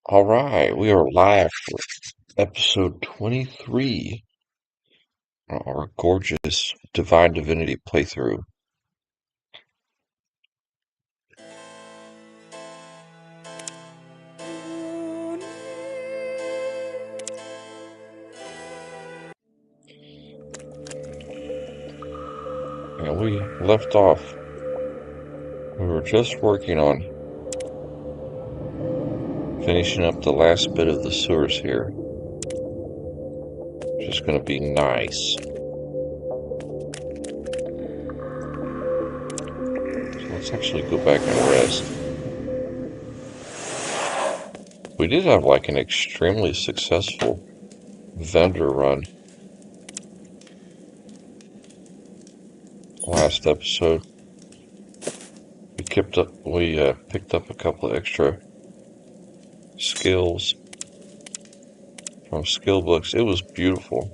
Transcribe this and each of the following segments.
Alright, we are live for episode 23 on our gorgeous Divine Divinity playthrough. And we left off. We were just working on finishing up the last bit of the sewers here. Which is going to be nice. So let's actually go back and rest. We did have like an extremely successful vendor run last episode. We picked up a couple of extra skills from skill books. It was beautiful.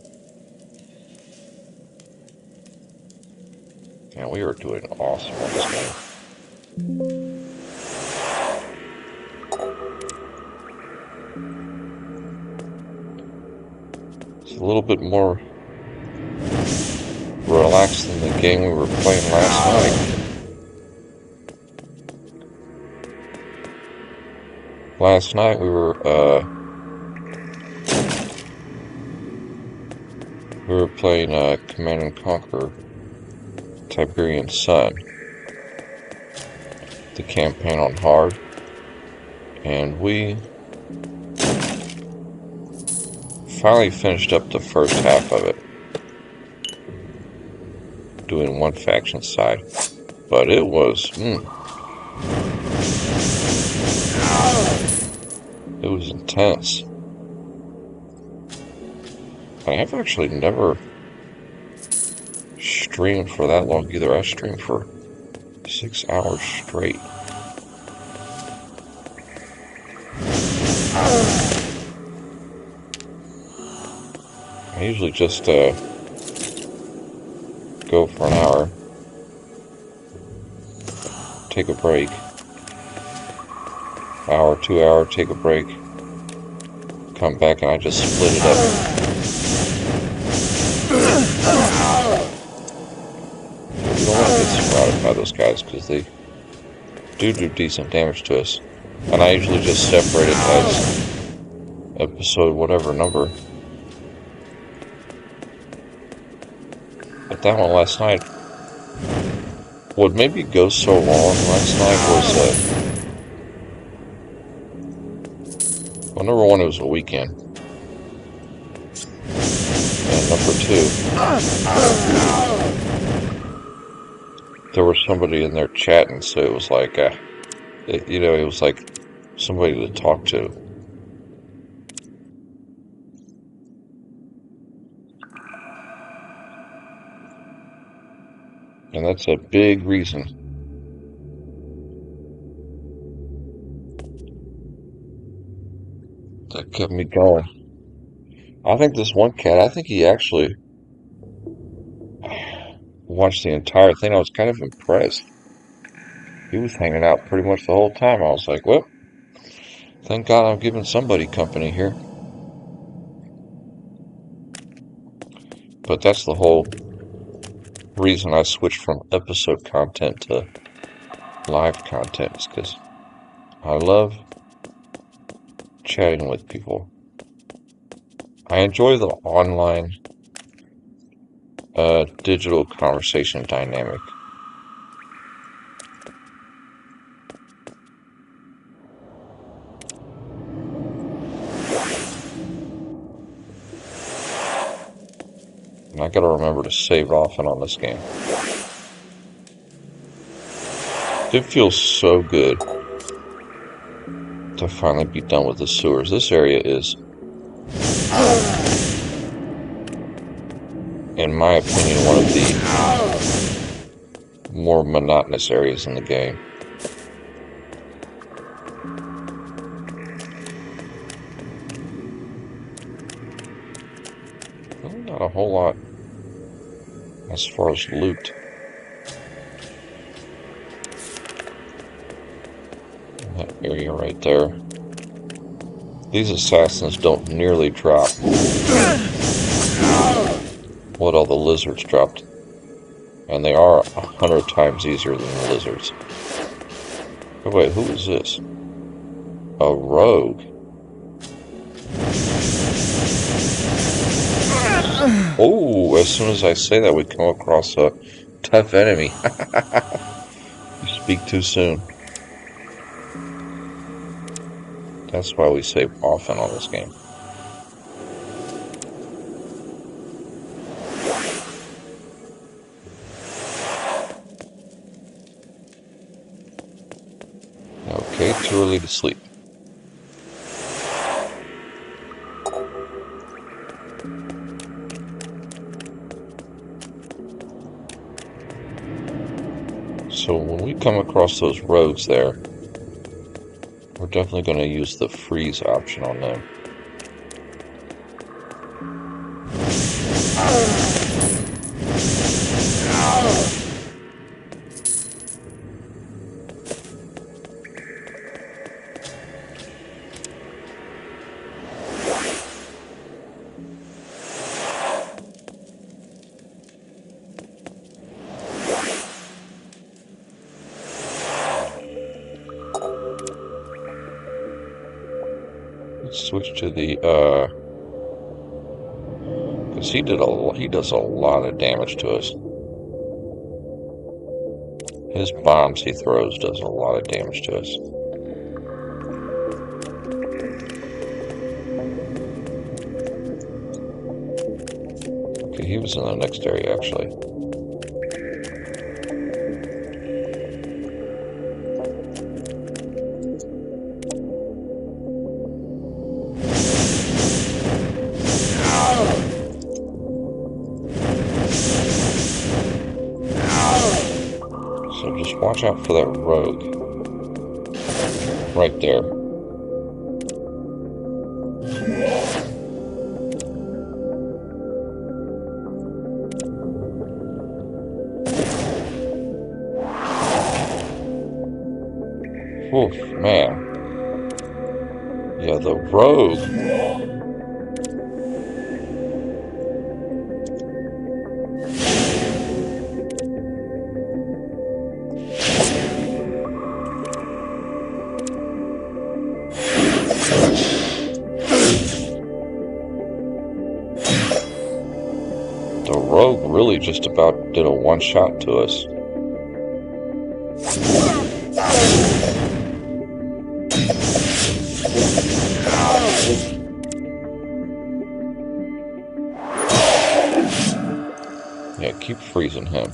And we are doing awesome on this game. It's a little bit more relaxed than the game we were playing last night. Last night we were playing Command and Conquer Tiberian Sun, the campaign on hard, and we finally finished up the first half of it, doing one faction side, but it was it was intense. I have actually never streamed for that long either. I streamed for 6 hours straight. I usually just go for an hour, take a break, hour, 2 hour, take a break, come back, and I just split it up. We don't want to get surrounded by those guys because they do decent damage to us. And I usually just separate it as episode whatever number. But that one last night, what made me go so long last night was, well, number one, it was a weekend. And number two, there was somebody in there chatting, so it was like, it was like somebody to talk to. And that's a big reason. That kept me going. I think this one cat, I think he actually watched the entire thing. I was kind of impressed. He was hanging out pretty much the whole time. I was like, well, thank God I'm giving somebody company here. But that's the whole reason I switched from episode content to live content, is because I love chatting with people. I enjoy the online digital conversation dynamic. And I gotta remember to save often on this game. It feels so good to finally be done with the sewers. This area is, in my opinion, one of the more monotonous areas in the game. Really not a whole lot as far as loot. That area right there. These assassins don't nearly drop what all the lizards dropped. And they are 100 times easier than the lizards. Oh, wait, who is this? A rogue. Oh, as soon as I say that, we come across a tough enemy. You speak too soon. That's why we save often on this game. Okay, too early to sleep. So when we come across those rogues there, we're definitely going to use the freeze option on them. Let's switch to the, because he does a lot of damage to us. His bombs he throws does a lot of damage to us. Okay, he was in the next area, actually. So just watch out for that rogue. Right there. Oof, man. Yeah, the rogue. The rogue really just about did a one-shot to us. Yeah, keep freezing him.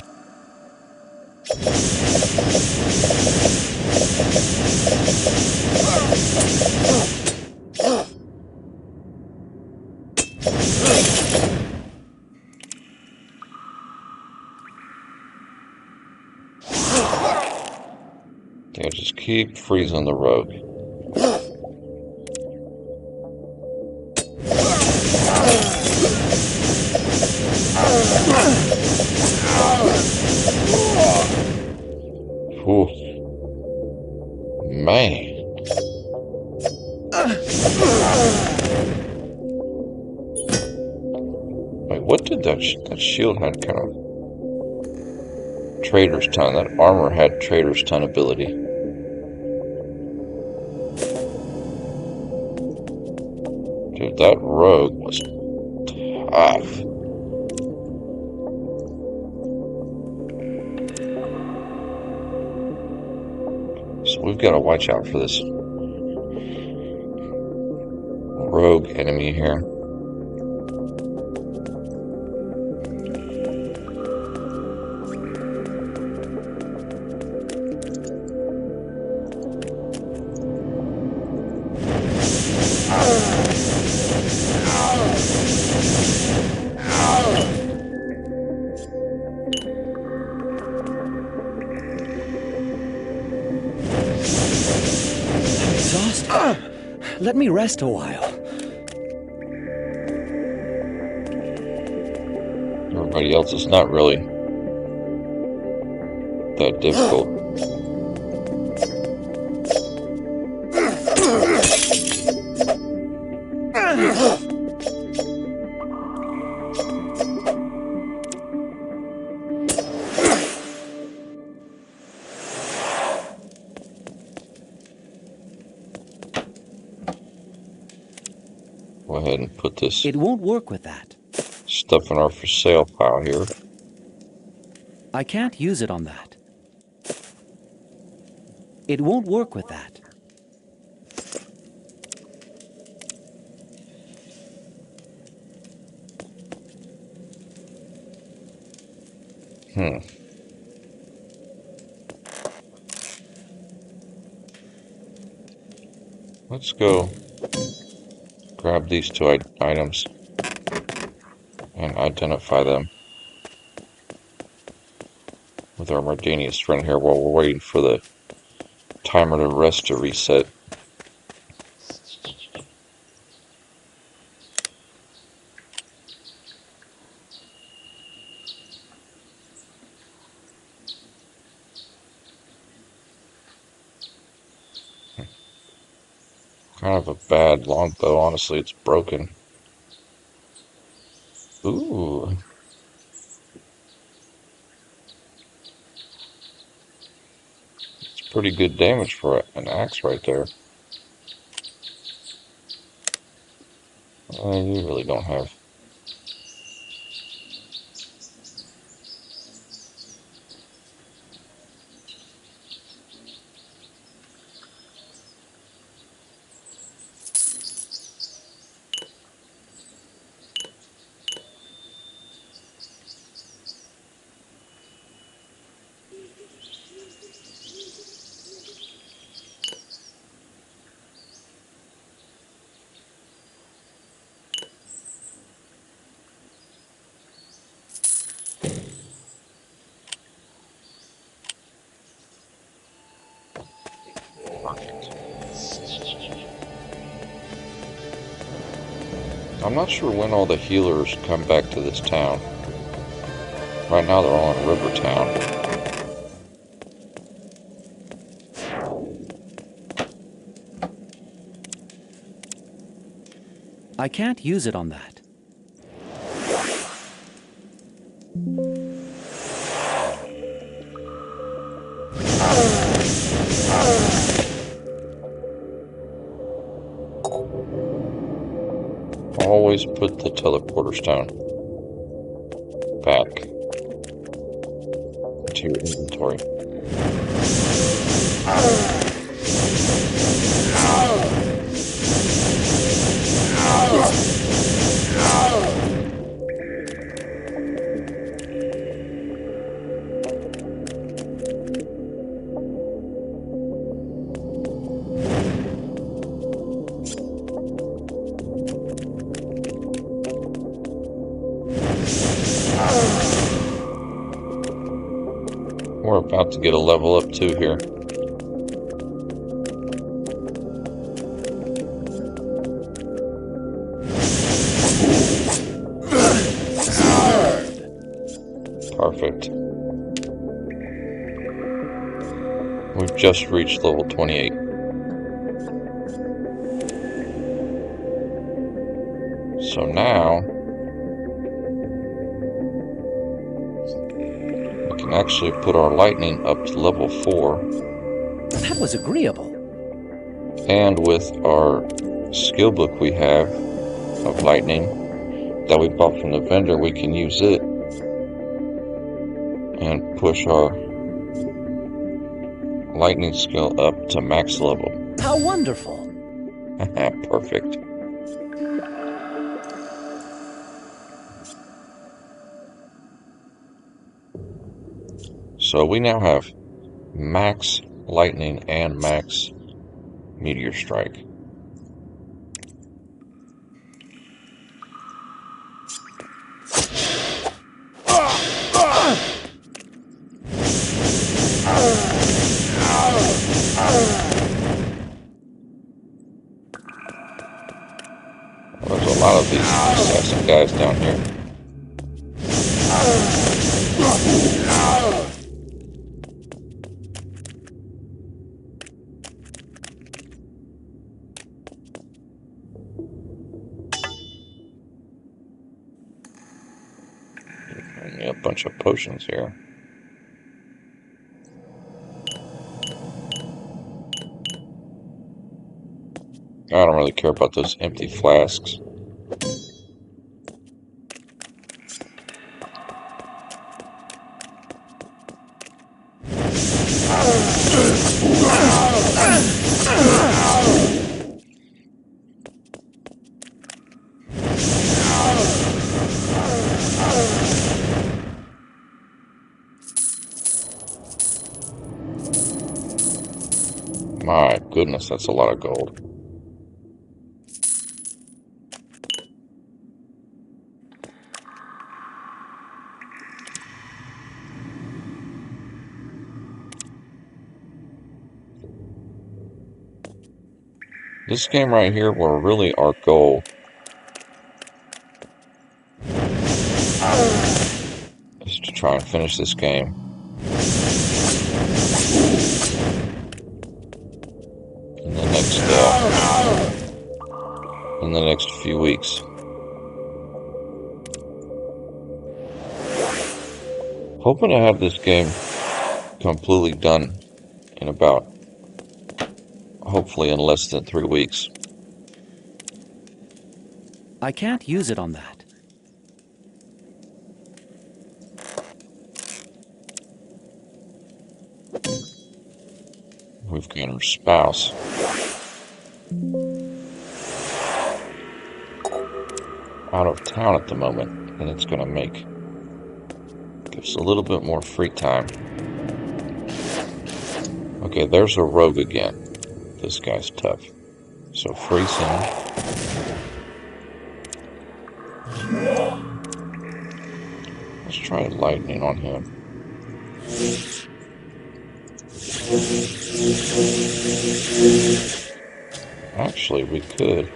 Yeah, just keep freezing the rogue. Ooh. Man. Wait, what did that shield had kind of Trader's Ton. That armor had Trader's Ton ability. Dude, that rogue was tough. So we've got to watch out for this rogue enemy here. Let me rest a while. Everybody else is not really that difficult. Go ahead and put this It won't work with that. stuff in our for sale pile here. I can't use it on that. It won't work with that. Let's go grab these two items and identify them with our Mardanius friend here while we're waiting for the timer to rest to reset. Kind of a bad longbow, honestly, it's broken. Ooh. It's pretty good damage for an axe right there. You really don't have. I'm not sure when all the healers come back to this town. Right now they're all in River Town. I can't use it on that. Always put the teleporter stone back into your inventory. We're about to get a level up too here. Perfect. We've just reached level 28. So now we can actually put our lightning up to level 4. That was agreeable. And with our skill book we have of lightning that we bought from the vendor, we can use it and push our lightning skill up to max level. How wonderful. Perfect. So we now have max lightning and max meteor strike. There's a lot of these assassin guys down here. bunch of potions here. I don't really care about those empty flasks. My goodness, that's a lot of gold. This game right here, where really our goal is to try and finish this game. In the next few weeks. Hoping to have this game completely done in about, hopefully in less than 3 weeks. I can't use it on that. We've got our spouse. Out of town at the moment, and it's going to give us a little bit more free time. Okay, there's a rogue again. This guy's tough. So freeze him. Let's try lightning on him. Actually, we could.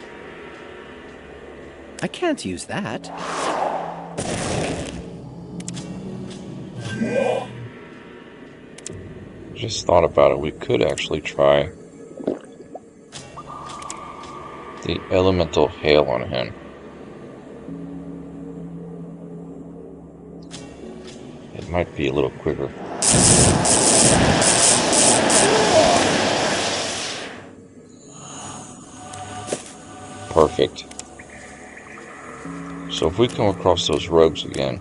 I can't use that. Just thought about it. We could actually try the elemental hail on him. It might be a little quicker. Perfect. So if we come across those rogues again,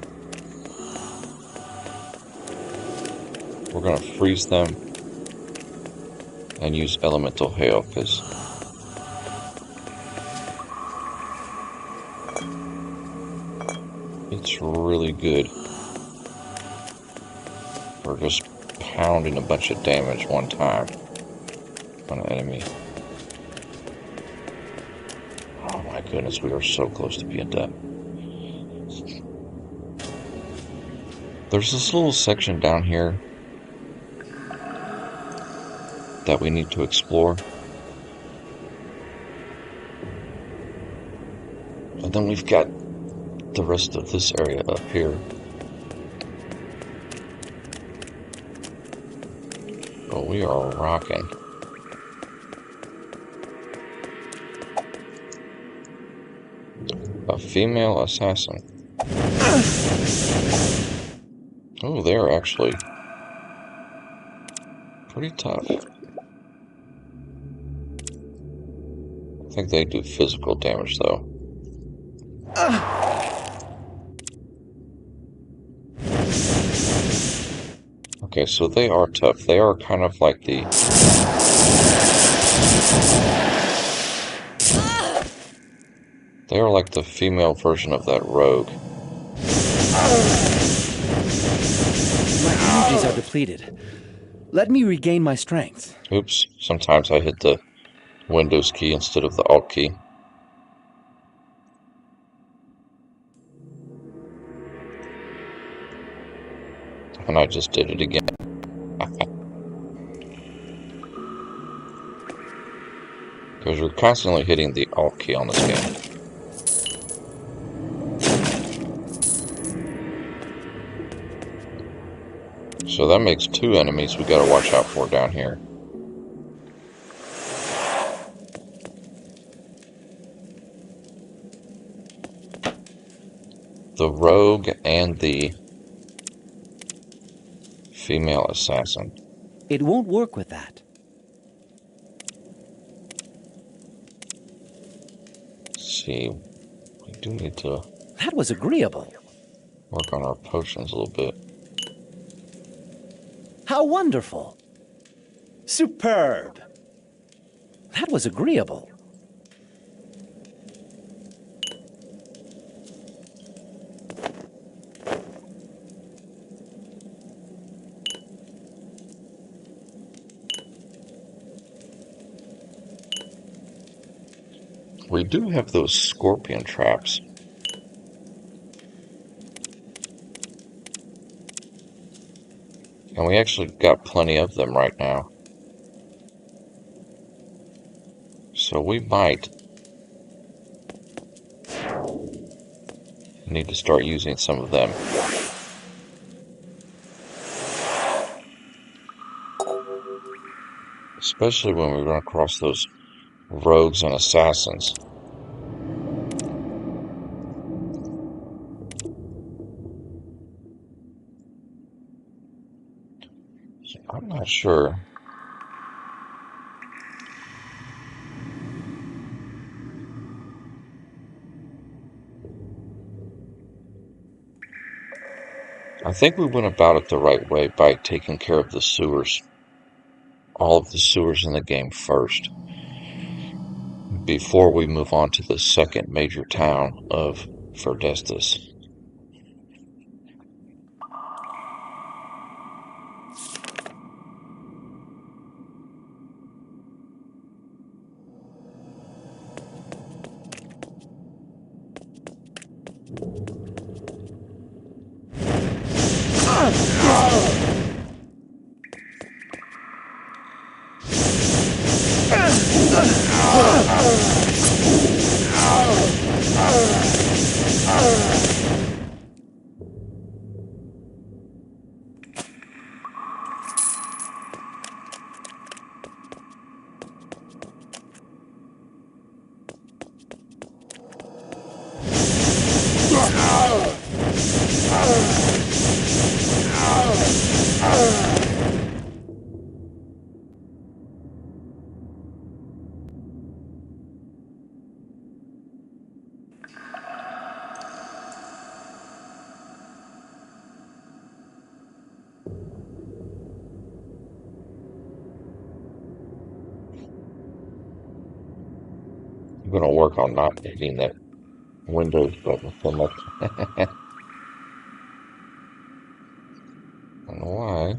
we're going to freeze them and use elemental hail, because it's really good for just pounding a bunch of damage one time on an enemy. Oh my goodness, we are so close to being done. There's this little section down here that we need to explore. And then we've got the rest of this area up here. But we are rocking. A female assassin. Oh, they're actually pretty tough. I think they do physical damage, though. Okay, so they are tough. They are kind of like the... They are like the female version of that rogue. My energies are depleted. Let me regain my strength. Oops, sometimes I hit the Windows key instead of the Alt key. And I just did it again. Because you're constantly hitting the Alt key on this game. So that makes 2 enemies we gotta watch out for down here. The rogue and the Female assassin. It won't work with that. Let's see, we do need to That was agreeable. work on our potions a little bit. How wonderful. Superb. That was agreeable. We do have those scorpion traps. And we actually got plenty of them right now. So we might need to start using some of them. Especially when we run across those rogues and assassins. I'm not sure. I think we went about it the right way by taking care of the sewers. All of the sewers in the game first. Before we move on to the second major town of Verdestus. I'm going to work on not hitting that Windows button so much. I don't know why.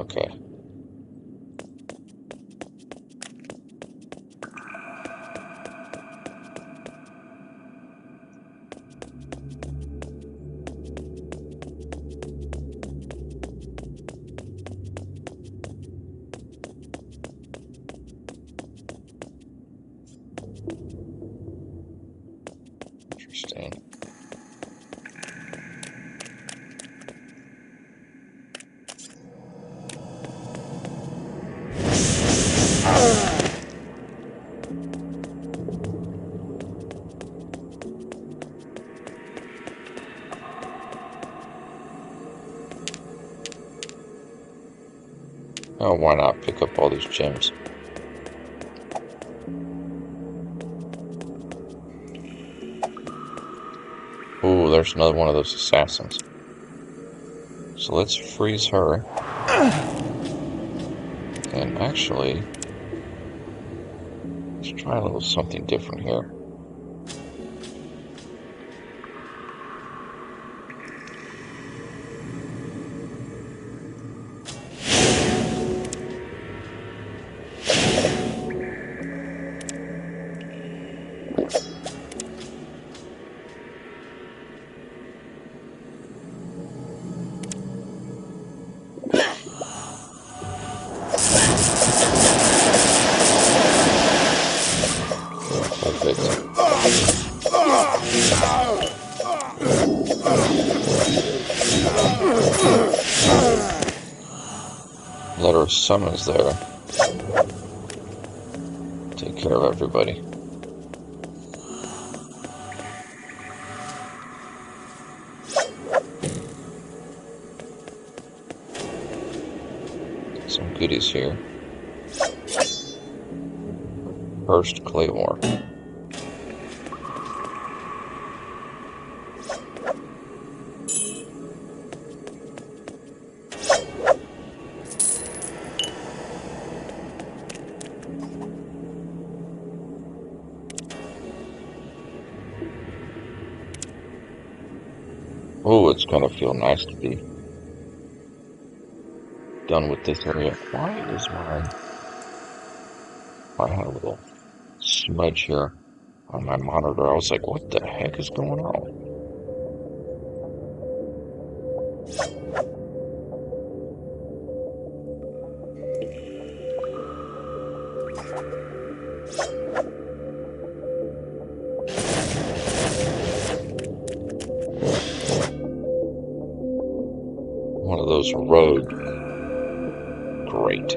Okay. Interesting. Oh, why not pick up all these gems? Ooh, there's another one of those assassins. So let's freeze her. And actually, let's try a little something different here. Perfect. Let our summons there. Take care of everybody. goodies here. First claymore. Oh, it's gonna feel nice to be done with this area. Why is I had a little smudge here on my monitor. I was like, what the heck is going on? One of those road. Great.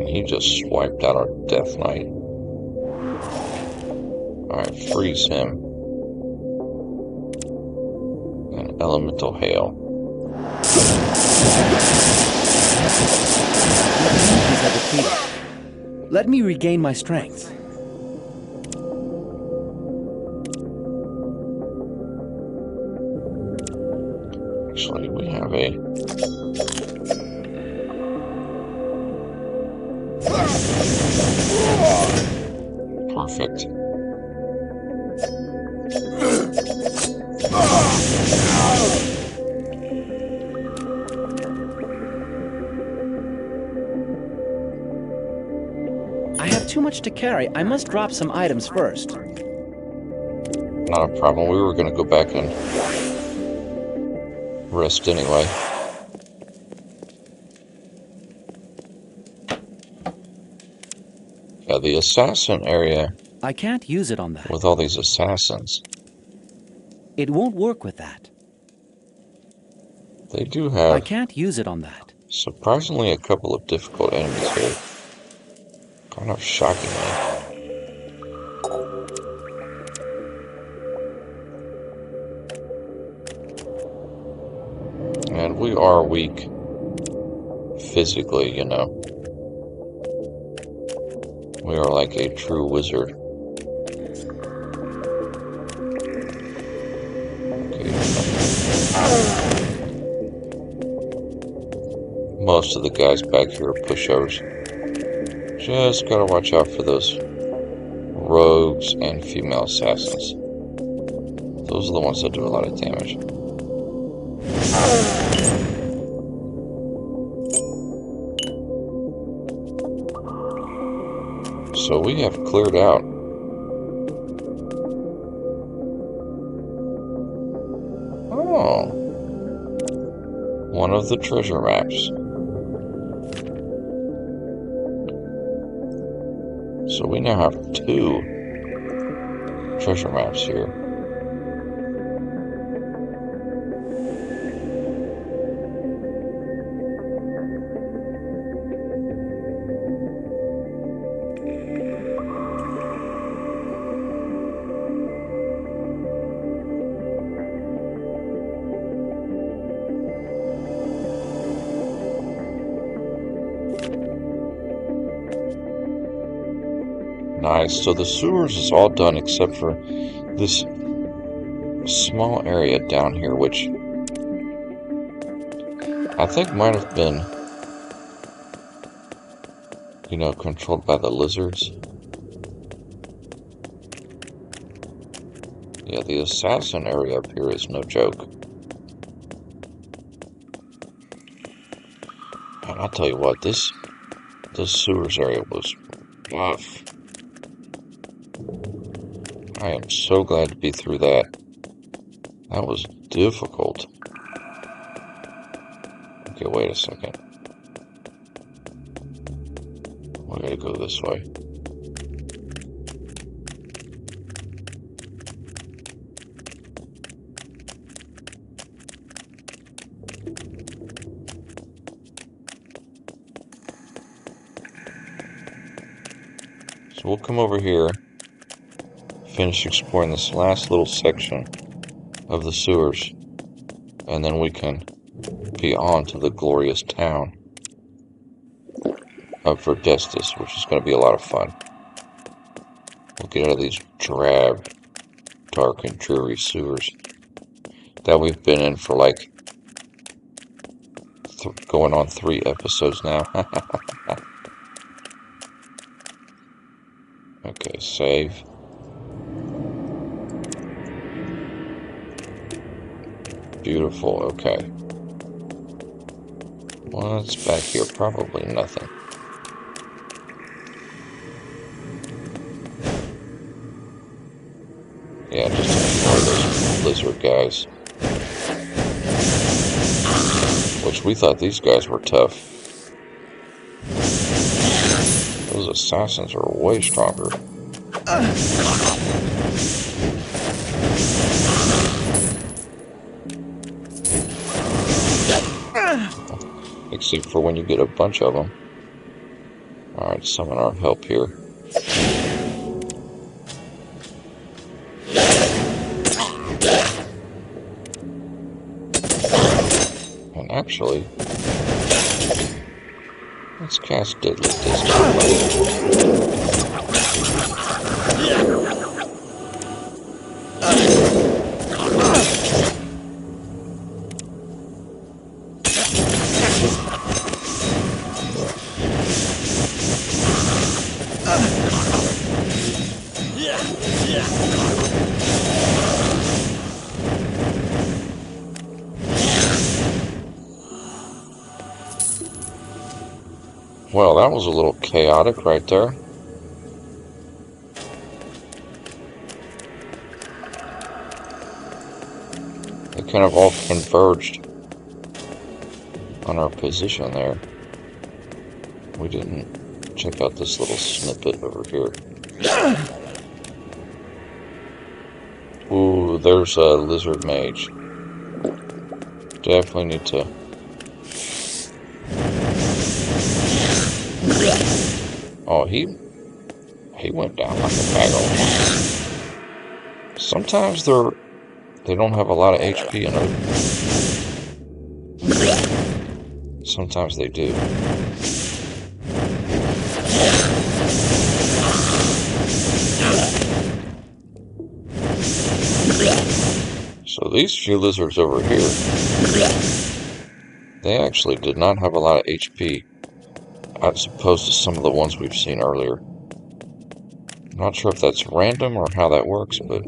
He just swiped out our Death Knight. Alright, freeze him. And Elemental Hail. Let me regain my strength. Actually, we have a... Perfect. I have too much to carry. I must drop some items first. Not a problem. We were going to go back and rest anyway. Yeah, the assassin area. I can't use it on that. With all these assassins. It won't work with that. They do have... I can't use it on that. Surprisingly, a couple of difficult enemies here. Kind of shockingly. And we are weak physically, you know. We are like a true wizard. Okay. Most of the guys back here are pushovers. Just gotta watch out for those rogues and female assassins. Those are the ones that do a lot of damage. So we have cleared out one of the treasure maps. So we now have 2 treasure maps here. Nice. So the sewers is all done except for this small area down here, which I think might have been, you know, controlled by the lizards. Yeah, the assassin area up here is no joke. And I'll tell you what, this sewers area was rough. I am so glad to be through that. That was difficult. Okay, wait a second. We gotta go this way. So we'll come over here, finish exploring this last little section of the sewers, and then we can be on to the glorious town of Verdestus, which is going to be a lot of fun. We'll get out of these drab, dark, and dreary sewers that we've been in for like going on 3 episodes now. Okay, save. Beautiful, okay. What's back here? Probably nothing. Yeah, just ignore those lizard guys. Which we thought these guys were tough. Those assassins are way stronger. Except for when you get a bunch of them. Alright, summon our help here. And actually, let's cast Deadly Discharge. Well, that was a little chaotic right there. They kind of all converged on our position there. We didn't check out this little snippet over here. Ooh, there's a lizard mage. Definitely need to... Oh, he went down like a bag of... Sometimes they don't have a lot of HP in them. Sometimes they do. So these few lizards over here, they actually did not have a lot of HP, as opposed to some of the ones we've seen earlier. I'm not sure if that's random or how that works, but...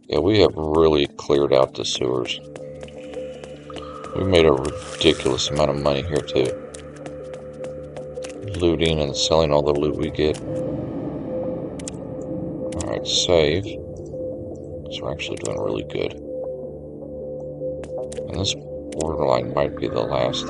Yeah, we have really cleared out the sewers. We made a ridiculous amount of money here, too. Looting and selling all the loot we get. Alright, save. So we're actually doing really good. And this borderline might be the last.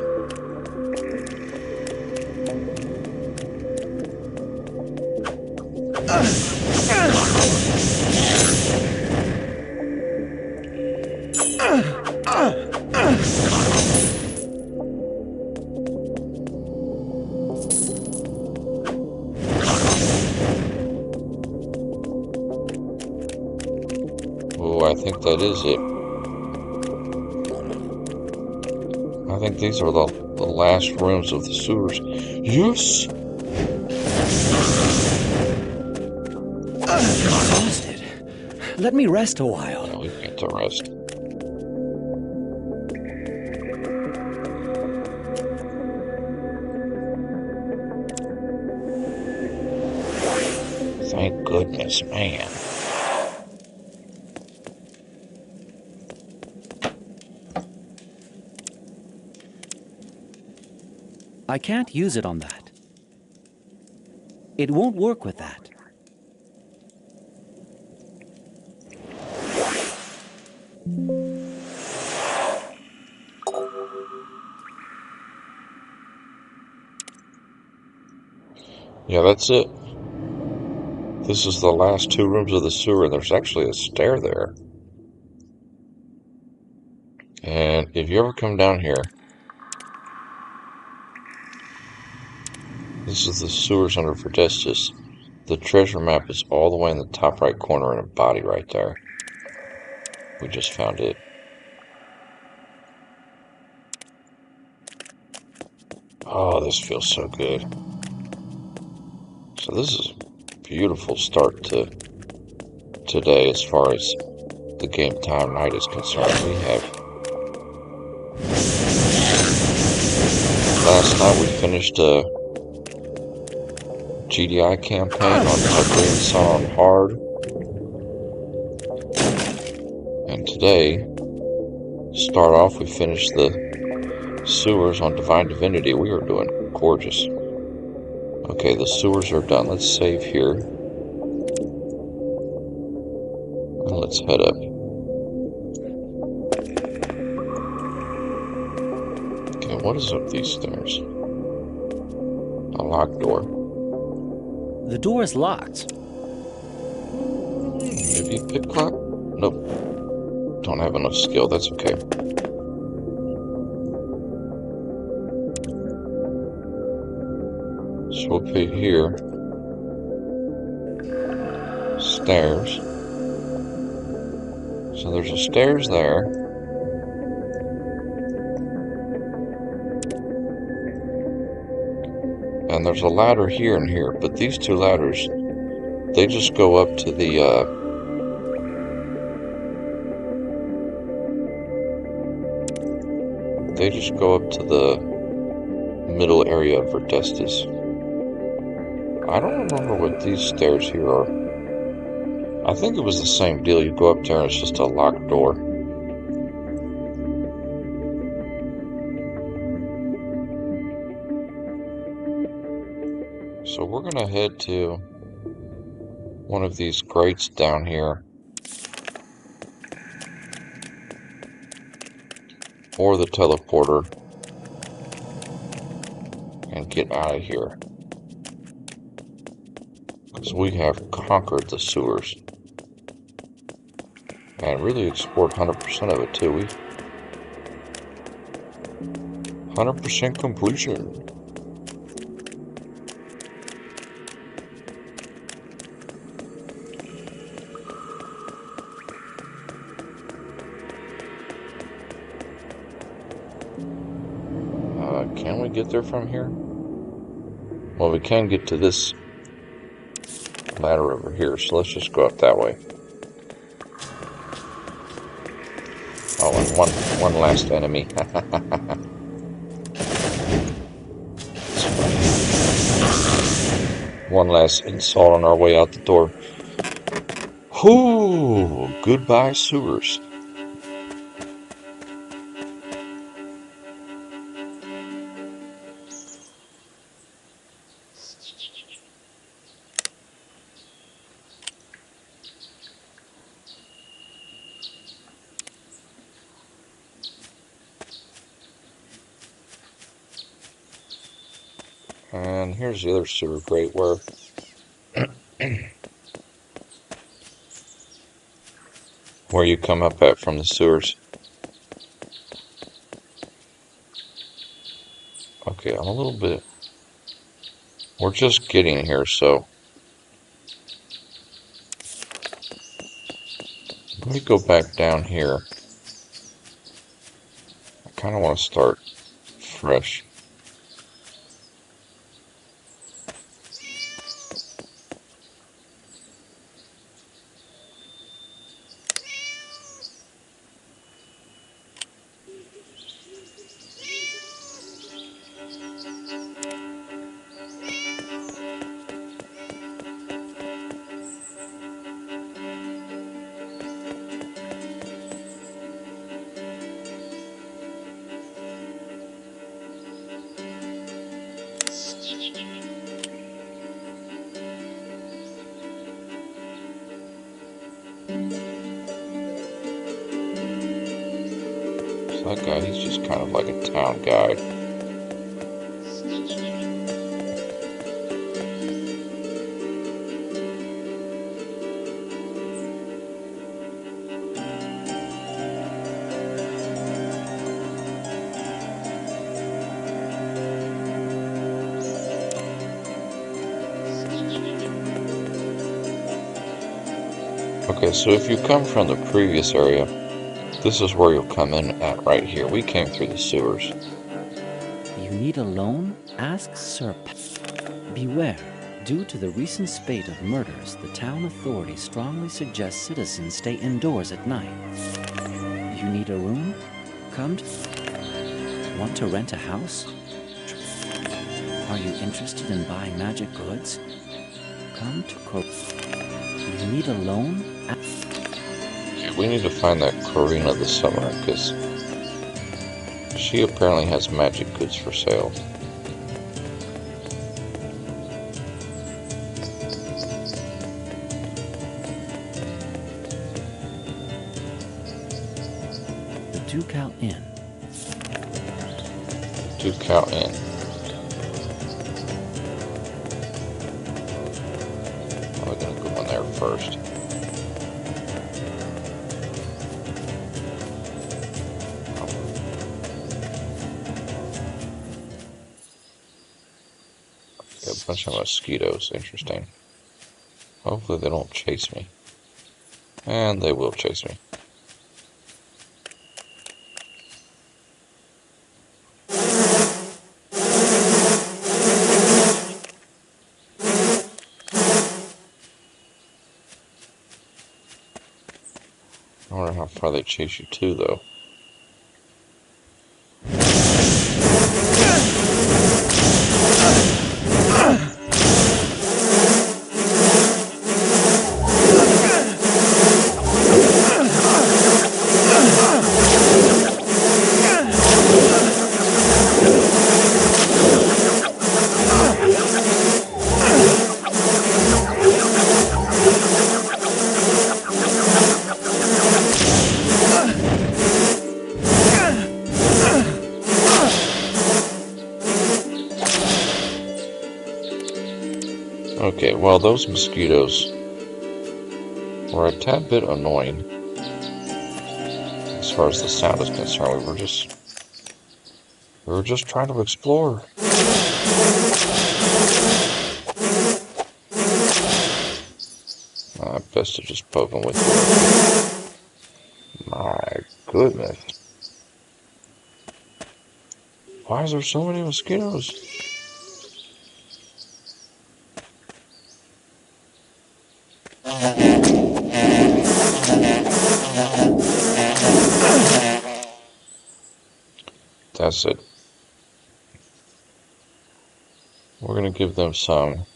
Oh, I think that is it. I think these are the last rooms of the sewers. Yes! I'm exhausted. Let me rest a while. Yeah, we get to rest. Thank goodness, man. I can't use it on that. It won't work with that. Yeah, that's it. This is the last 2 rooms of the sewer. There's actually a stair there. And if you ever come down here, This is the sewers under Verdestis. The treasure map is all the way in the top right corner in a body right there. We just found it. Oh, this feels so good. So this is a beautiful start to today as far as the game time night is concerned. We have last night we finished a GDI campaign on Tiberian Sun on hard, and today start off we finished the sewers on Divinity. We are doing gorgeous. Okay, the sewers are done. Let's save here and let's head up. Okay, what is up these stairs? A locked door. The door is locked. Maybe a pick lock? Nope. Don't have enough skill. That's okay. Swoop it here. Stairs. So there's a stairs there. And there's a ladder here and here. But these two ladders, they just go up to the, middle area of Verdestis. I don't remember what these stairs here are. I think it was the same deal. You go up there and it's just a locked door. So we're going to head to one of these grates down here. Or the teleporter. And get out of here. Because we have conquered the sewers. And really explored 100% of it too. 100% completion. Can we get there from here? Well, we can get to this ladder over here, so let's just go up that way. Oh, and one last enemy. One last insult on our way out the door. Whoo! Goodbye, sewers. And here's the other sewer grate where where you come up at from the sewers. Okay, I'm a little bit... We're just getting here, so... Let me go back down here. I kind of want to start fresh. So that guy, he's just kind of like a town guide. Okay, so if you come from the previous area, this is where you'll come in at right here. We came through the sewers. You need a loan? Ask Sir Beware. Due to the recent spate of murders, the town authorities strongly suggest citizens stay indoors at night. You need a room? Come to... Want to rent a house? Are you interested in buying magic goods? Come to You need a loan? Okay, we need to find that Corina the Summoner, because she apparently has magic goods for sale. The Ducal Inn. Ducal Inn. We're gonna go in there first. Got a bunch of mosquitoes. Interesting. Hopefully they don't chase me. And they will chase me. I wonder how far they chase you to, though. Okay, well, those mosquitoes were a tad bit annoying as far as the sound is concerned. We were just trying to explore. Best to just poke them with it. My goodness. Why is there so many mosquitoes? That's it. We're gonna give them some.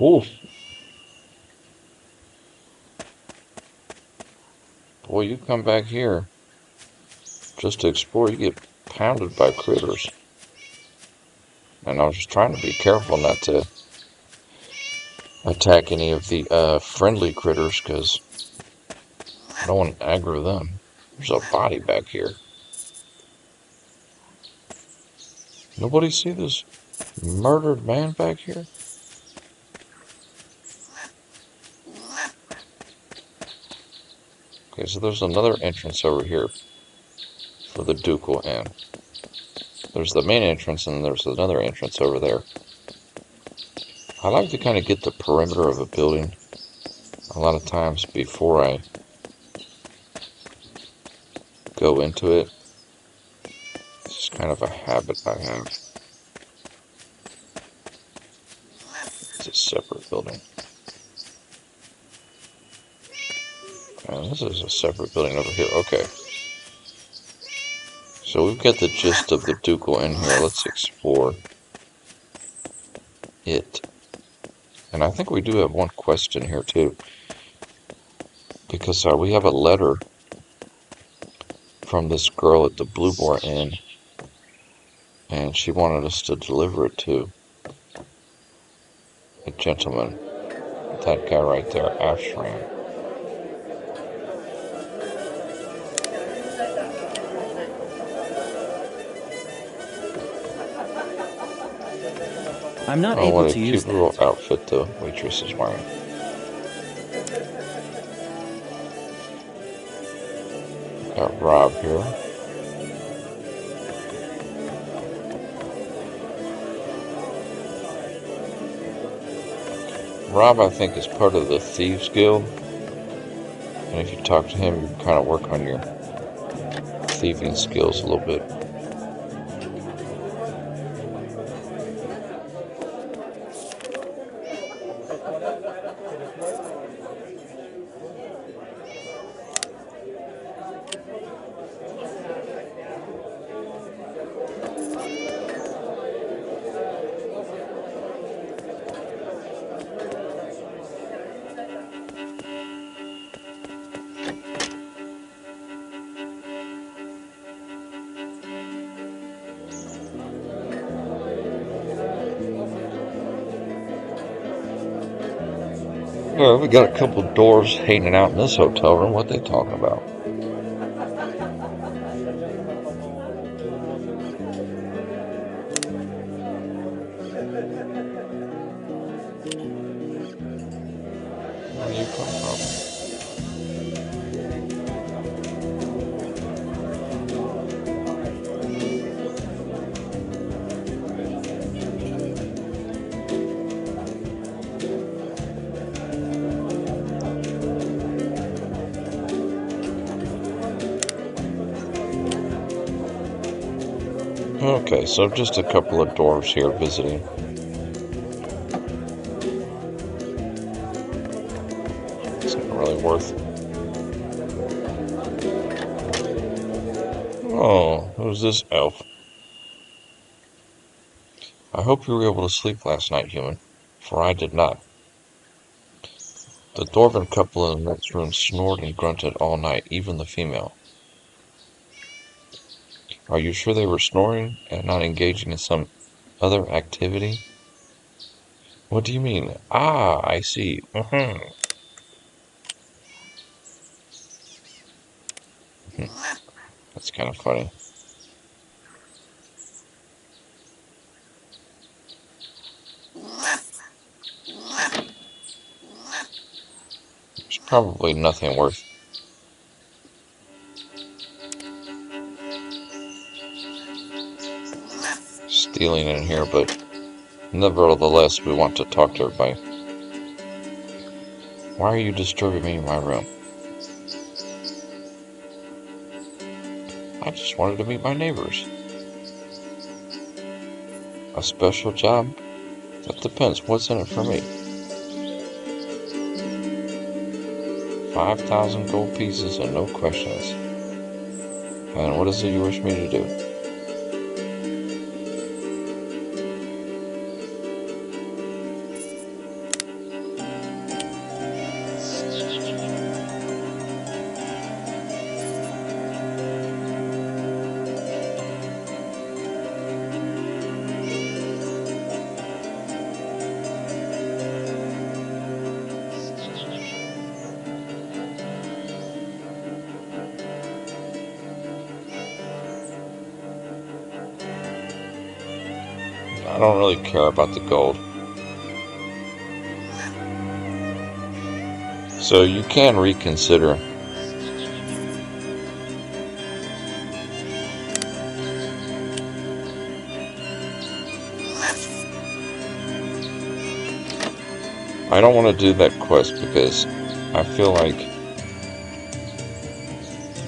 Ooh. Boy, you come back here just to explore, you get pounded by critters. And I was just trying to be careful not to attack any of the friendly critters, because I don't want to aggro them. There's a body back here. Nobody see this murdered man back here? Okay, so there's another entrance over here for the Ducal Inn. There's the main entrance, and there's another entrance over there. I like to kind of get the perimeter of a building a lot of times before I go into it. It's just kind of a habit I have. It's a separate building. And this is a separate building over here. Okay. So we've got the gist of the Ducal Inn here. Let's explore it. And I think we do have one question here too. Because we have a letter from this girl at the Blue Boar Inn. And she wanted us to deliver it to a gentleman. That guy right there, Ashram. I'm not Oh, able what a to use cute little that. outfit the waitress is wearing. Got Rob here. Rob, I think, is part of the Thieves Guild. And if you talk to him, you can kind of work on your thieving skills a little bit. Well, we got a couple of dwarves hanging out in this hotel room. What they talking about? Where do you come from? Okay, so just a couple of dwarves here visiting. It's not really worth. Oh, who's this elf? I hope you were able to sleep last night, human, for I did not. The dwarven couple in the next room snored and grunted all night, even the female. Are you sure they were snoring and not engaging in some other activity? What do you mean? Ah, I see. That's kind of funny. There's probably nothing worth stealing in here, but nevertheless, we want to talk to everybody. Why are you disturbing me in my room? I just wanted to meet my neighbors. A special job? That depends. What's in it for me? 5,000 gold pieces and no questions. And what is it you wish me to do? I don't really care about the gold. So you can reconsider. I don't want to do that quest because I feel like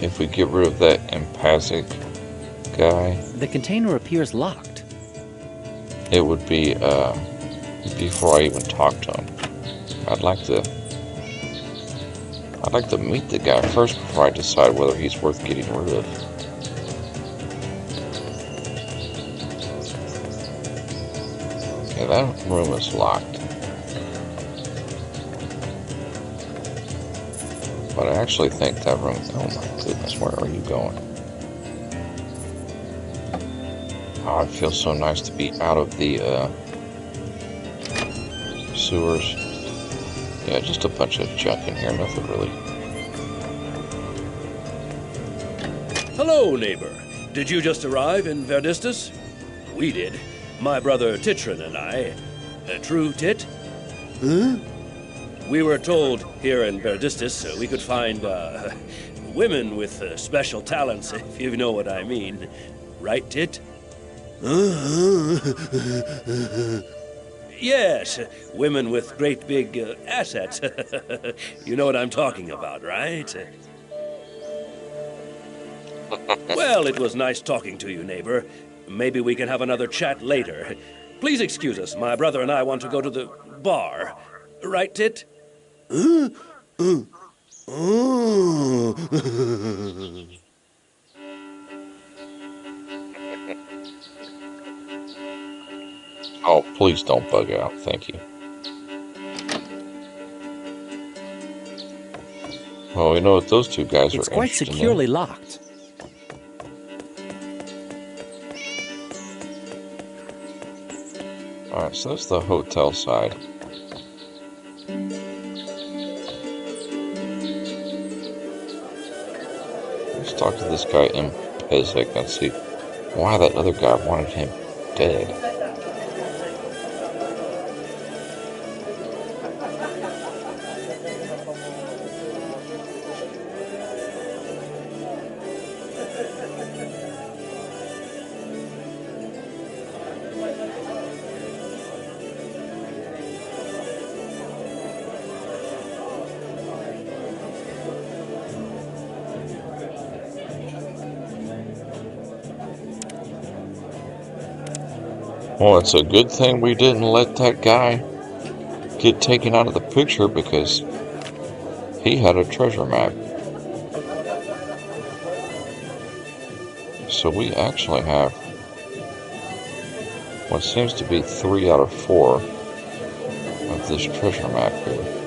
if we get rid of that Impazic guy, The container appears locked. it would be before I even talk to him. I'd like to meet the guy first before I decide whether he's worth getting rid of. Okay, that room is locked. But I actually think that room... Oh my goodness, where are you going? Oh, it feels so nice to be out of the sewers. Yeah, just a bunch of junk in here, nothing really. Hello, neighbor. Did you just arrive in Verdistus? We did. My brother Titran and I. True, Tit? Huh? We were told here in Berdistis we could find women with special talents, if you know what I mean. Right, Tit? Yes, women with great big assets. You know what I'm talking about, right? Well, it was nice talking to you, neighbor. Maybe we can have another chat later. Please excuse us. My brother and I want to go to the bar. Right, Tit? Oh, please don't bug out. Thank you. Well, we know what those two guys It's are quite interested securely in. locked. Alright, so that's the hotel side. Let's talk to this guy in Pesek and see why that other guy wanted him dead. Well, it's a good thing we didn't let that guy get taken out of the picture because he had a treasure map. So we actually have what seems to be 3 out of 4 of this treasure map here.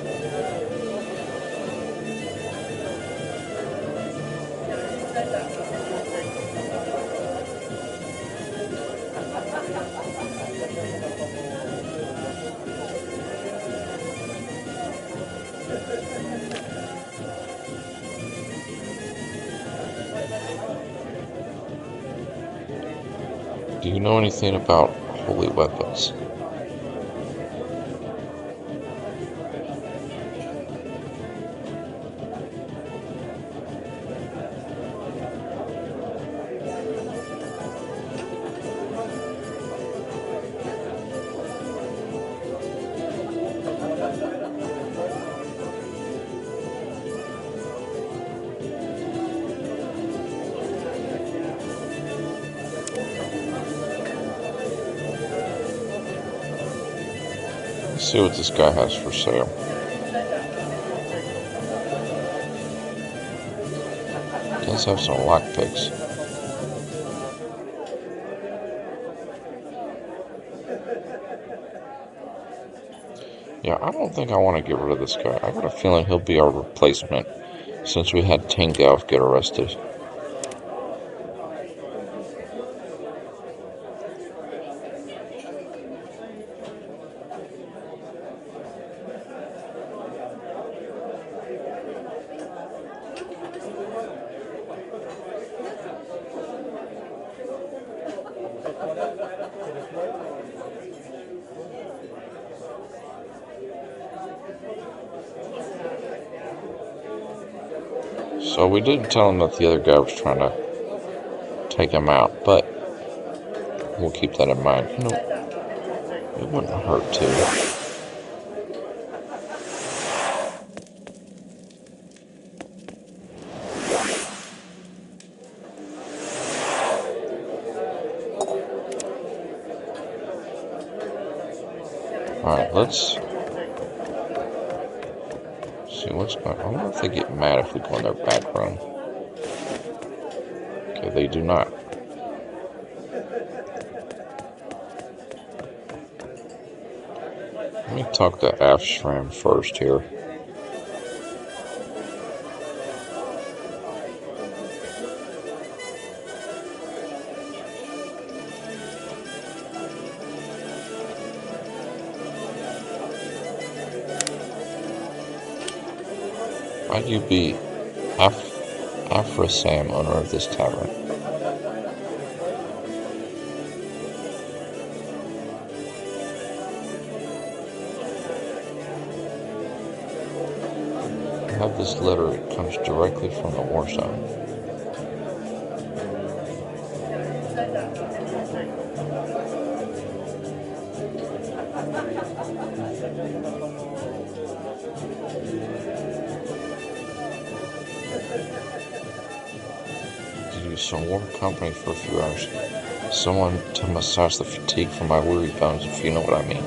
Do you know anything about holy weapons? Let's see what this guy has for sale. He does have some lockpicks. Yeah, I don't think I want to get rid of this guy. I got a feeling he'll be our replacement since we had Tingalf get arrested. So we didn't tell him that the other guy was trying to take him out, but we'll keep that in mind. You know, it wouldn't hurt to. Alright, let's see what's going on. I wonder if they get mad if we go in their back room. Okay, they do not. Let me talk to Afshram first here. Might you be Afrasam, owner of this tavern? have this letter. It comes directly from the war zone. To use some warm company for a few hours. Someone to massage the fatigue from my weary bones, if you know what I mean.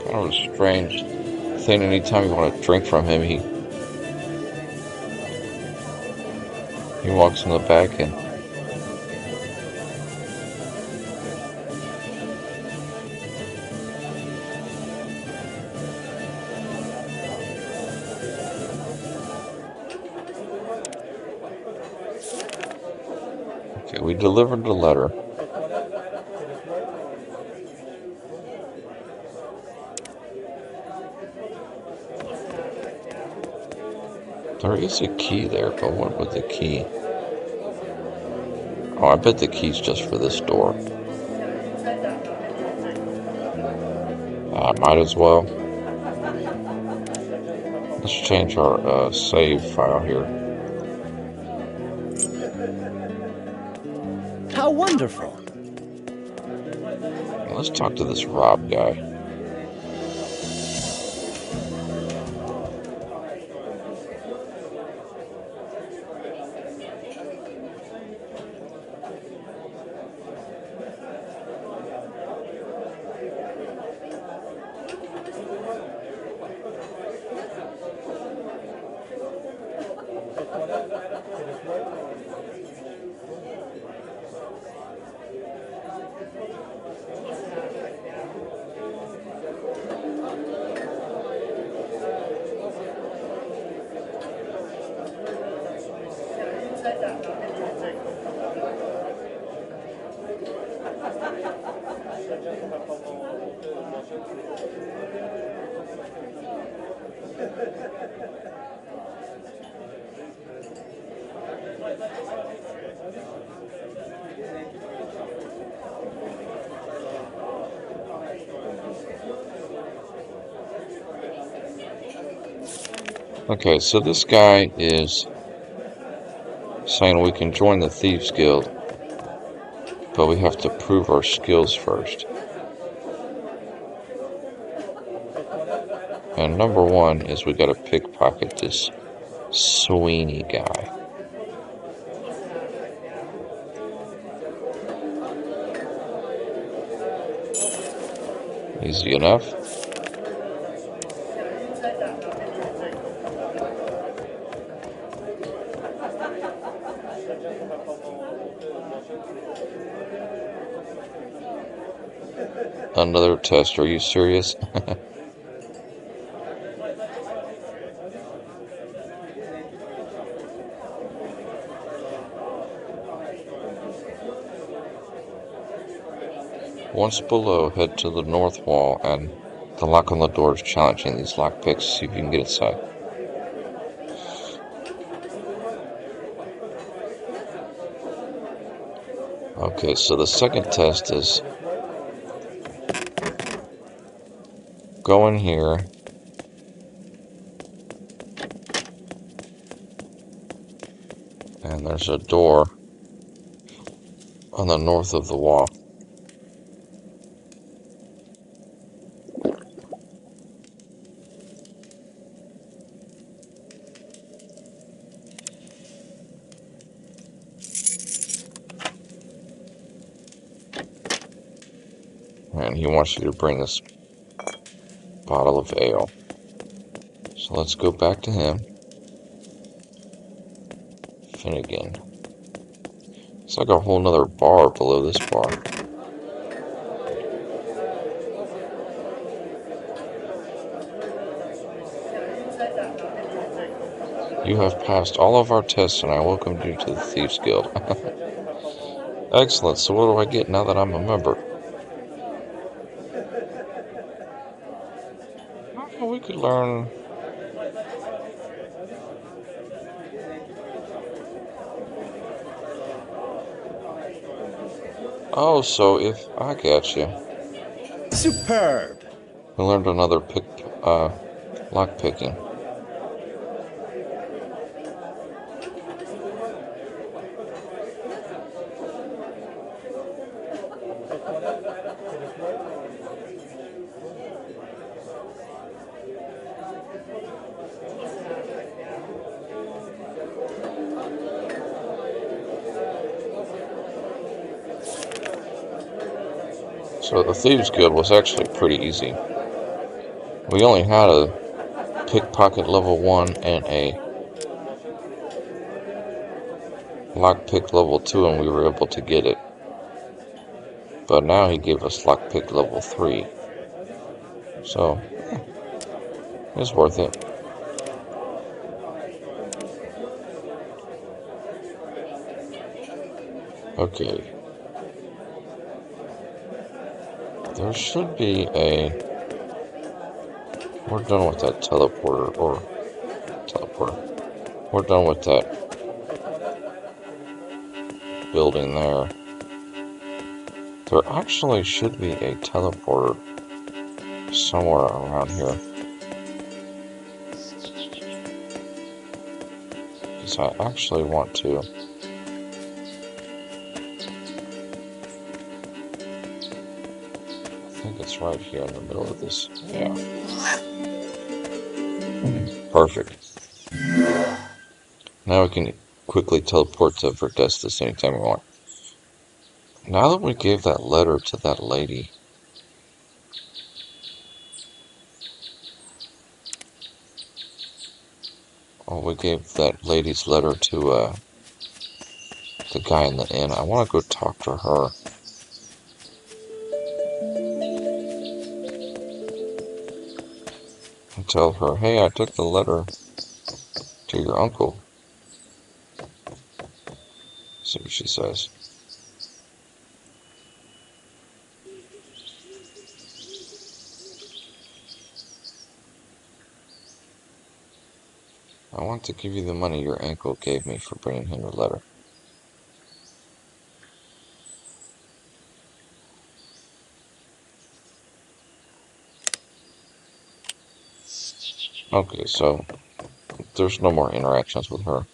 Kind of a strange thing. Anytime you want to drink from him, he walks in the back and okay, we delivered the letter. There is a key there, but what would the key? Oh, I bet the key's just for this door. Might as well. Let's change our save file here. How wonderful! Let's talk to this Rob guy. Okay, so this guy is saying we can join the Thieves Guild, but we have to prove our skills first. And number one is we gotta pickpocket this Sweeney guy. Easy enough. Another test, are you serious? Once below, head to the north wall and the lock on the door is challenging these lockpicks. See if you can get inside. Okay, so the second test is go in here and there's a door on the north of the wall. And he wants you to bring this bottle of ale. So let's go back to him. Finnegan. It's like a whole nother bar below this bar. You have passed all of our tests and I welcome you to the Thieves Guild. Excellent, so what do I get now that I'm a member? Oh, we could learn... Oh, so if... I got you. Superb! We learned another lock picking. So the Thieves Guild was actually pretty easy. We only had a pickpocket level 1 and a lockpick level 2 and we were able to get it. But now he gave us lockpick level 3. So, it's worth it. Okay. There should be a... We're done with that teleporter, or... Teleporter. We're done with that building there. There actually should be a teleporter somewhere around here. Because I actually want to... I think it's right here in the middle of this. Yeah. Perfect. Now we can quickly teleport to Verdestus anytime we want. Now that we gave that letter to that lady... Oh, we gave that lady's letter to the guy in the inn. I want to go talk to her. And tell her, hey, I took the letter to your uncle. See what she says. I want to give you the money your uncle gave me for bringing him the letter. Okay, so there's no more interactions with her.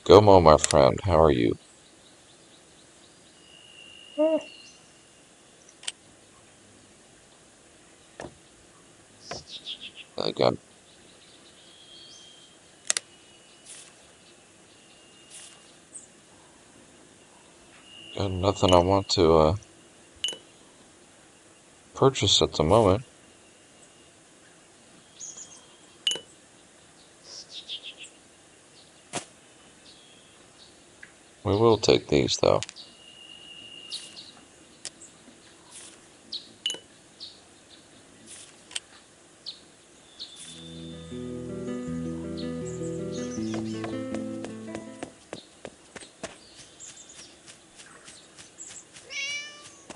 Gomo, my friend, how are you? I got nothing I want to purchase at the moment. We will take these, though.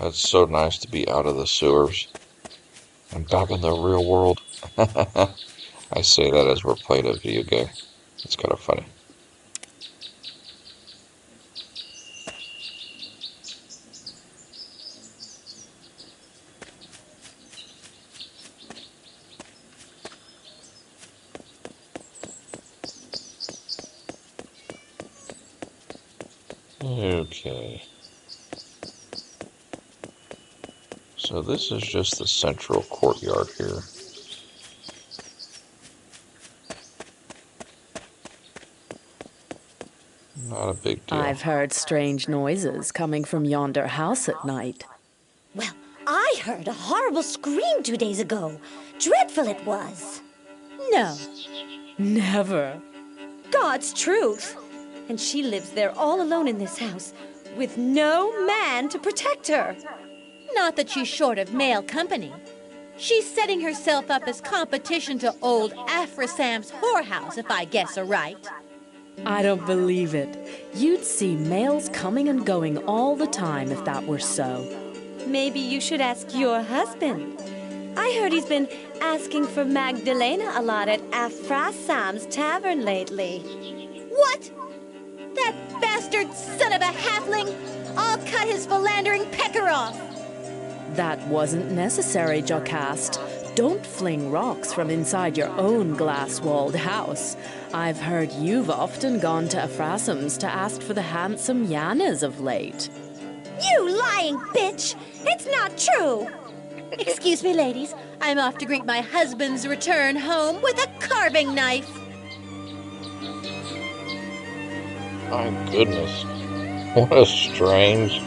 It's so nice to be out of the sewers and back in the real world. I say that as we're playing a video game. It's kind of funny. Okay. So this is just the central courtyard here. Not a big deal. I've heard strange noises coming from yonder house at night. Well, I heard a horrible scream 2 days ago. dreadful it was. No, never. God's truth. And she lives there all alone in this house, with no man to protect her. Not that she's short of male company. She's setting herself up as competition to old Afrasam's whorehouse, if I guess aright. I don't believe it. You'd see males coming and going all the time if that were so. Maybe you should ask your husband. I heard he's been asking for Magdalena a lot at Afrasam's tavern lately. What? That bastard son of a halfling! I'll cut his philandering pecker off! That wasn't necessary, Jocast. Don't fling rocks from inside your own glass-walled house. I've heard you've often gone to Afrasam's to ask for the handsome Yanas of late. You lying bitch! It's not true! Excuse me, ladies. I'm off to greet my husband's return home with a carving knife. My goodness. What a strange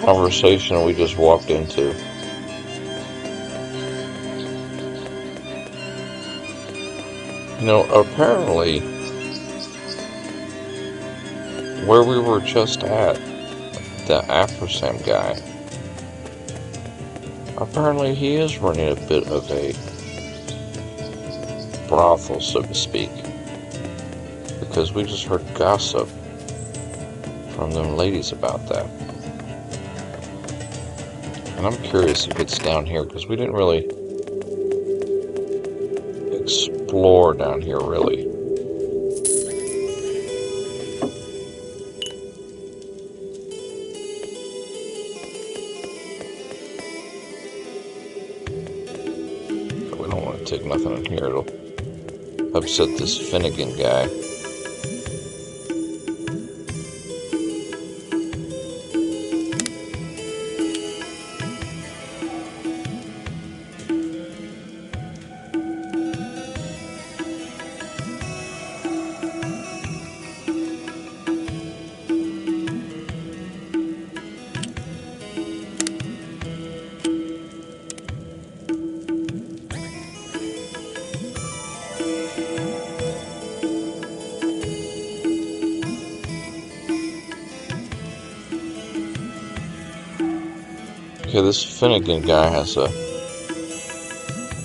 conversation we just walked into. You know, apparently, where we were just at, the Afrosam guy, apparently he is running a bit of a brothel, so to speak, because we just heard gossip from them ladies about that. And I'm curious if it's down here, because we didn't really explore down here, really. We don't want to take nothing in here. It'll upset this Finnegan guy. Okay, this Finnegan guy has a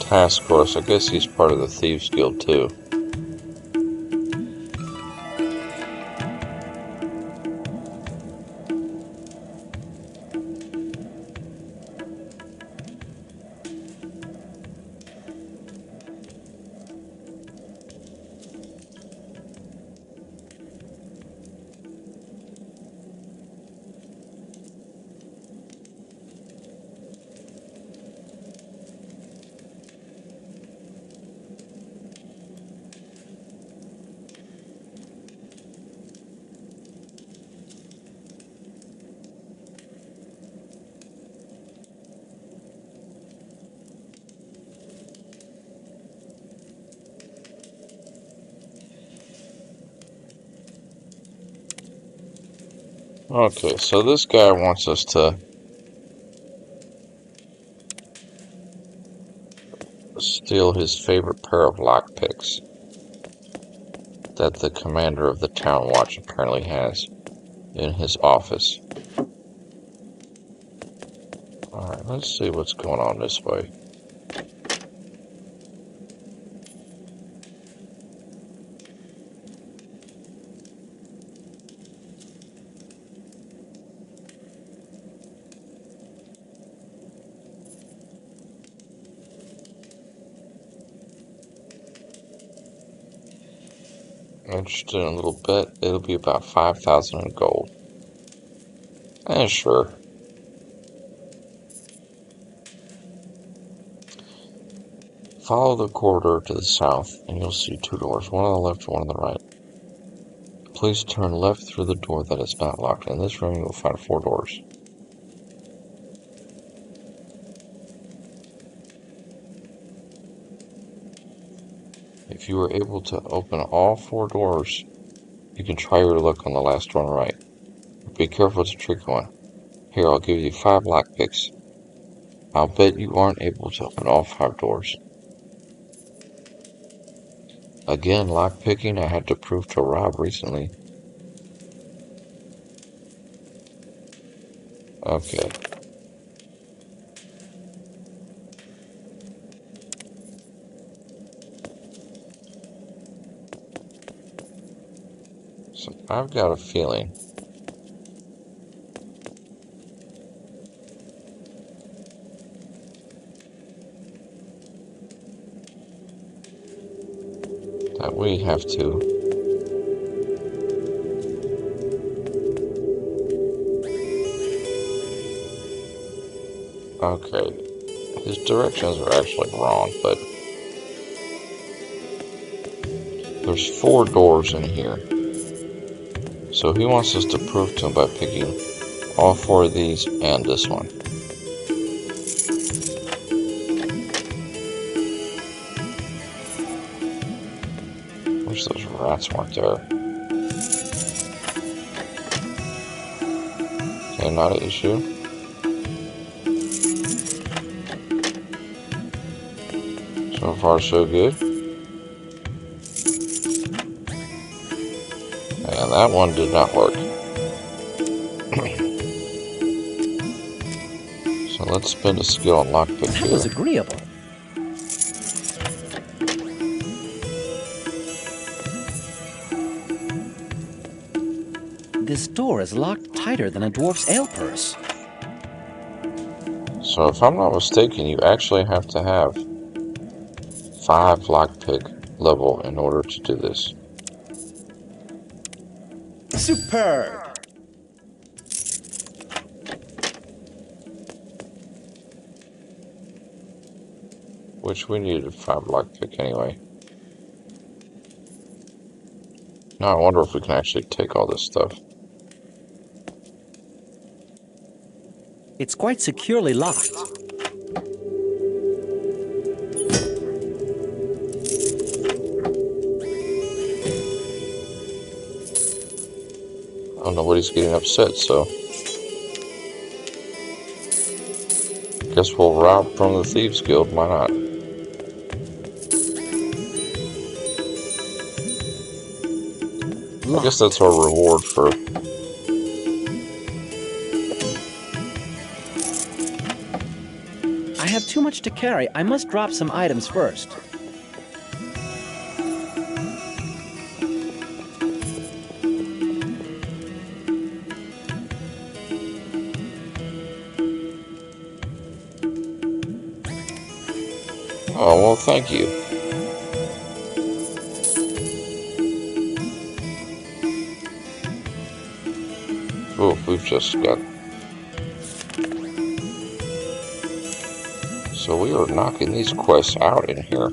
task force. I guess he's part of the Thieves Guild too. Okay, so this guy wants us to steal his favorite pair of lockpicks that the commander of the town watch apparently has in his office. Alright, let's see what's going on this way. Interested in a little bit. It'll be about 5,000 in gold. Sure. Follow the corridor to the south, and you'll see two doors, one on the left and one on the right. Please turn left through the door that is not locked. In this room, you will find 4 doors. If you are able to open all 4 doors, you can try your luck on the last one right. Be careful, it's a tricky one. Here, I'll give you 5 lockpicks. I'll bet you aren't able to open all 5 doors. Again, lockpicking I had to prove to Rob recently. Okay. So I've got a feeling that we have to okay. His directions are actually wrong, but there's 4 doors in here. So he wants us to prove to him by picking all 4 of these and this one. Wish those rats weren't there. Okay, not an issue. So far, so good. And that one did not work. So let's spend a skill on lockpick That here. was agreeable. This door is locked tighter than a dwarf's ale purse. So if I'm not mistaken, you actually have to have 5 lockpick level in order to do this. Superb! Which we needed 5 lockpick anyway. Now I wonder if we can actually take all this stuff. It's quite securely locked. Oh, nobody's getting upset, so guess we'll rob from the Thieves Guild, why not? I guess that's our reward for... I have too much to carry. I must drop some items first. Oh, well, thank you. Oh, we've just got... So we are knocking these quests out in here.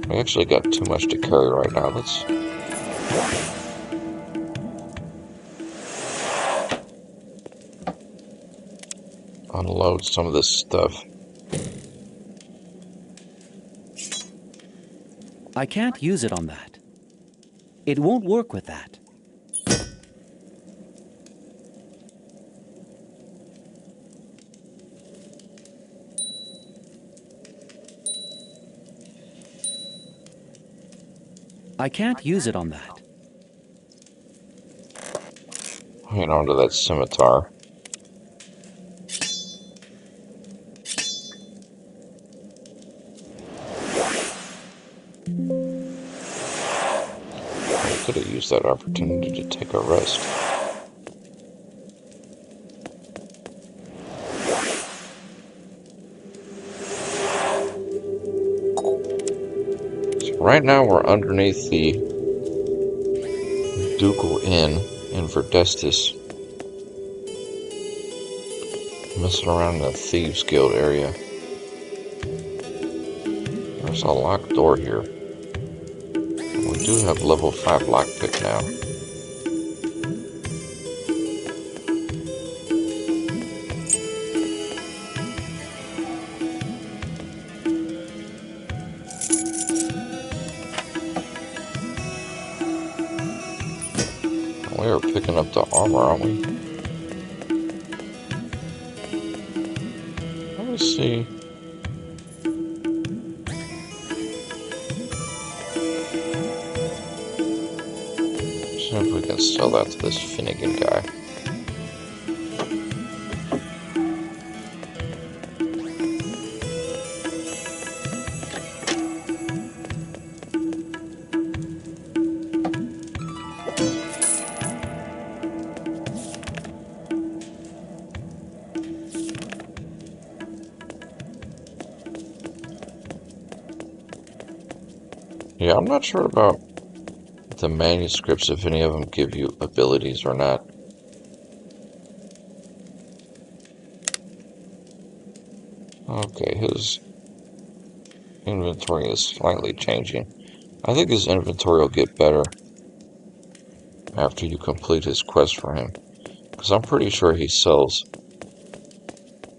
We actually got too much to carry right now. Let's... unload some of this stuff. I can't use it on that. It won't work with that. I can't use it on that. Hang on to that scimitar. I could have used that opportunity to take a rest. So right now we're underneath the Ducal Inn in Verdestis. Messing around in the Thieves Guild area. There's a locked door here. We do have level 5 lockpick now. We are picking up the armor, aren't we? see. See if we can sell that to this Finnegan guy. Yeah, I'm not sure about the manuscripts, if any of them give you abilities or not. Okay, his inventory is slightly changing. I think his inventory will get better after you complete his quest for him, because I'm pretty sure he sells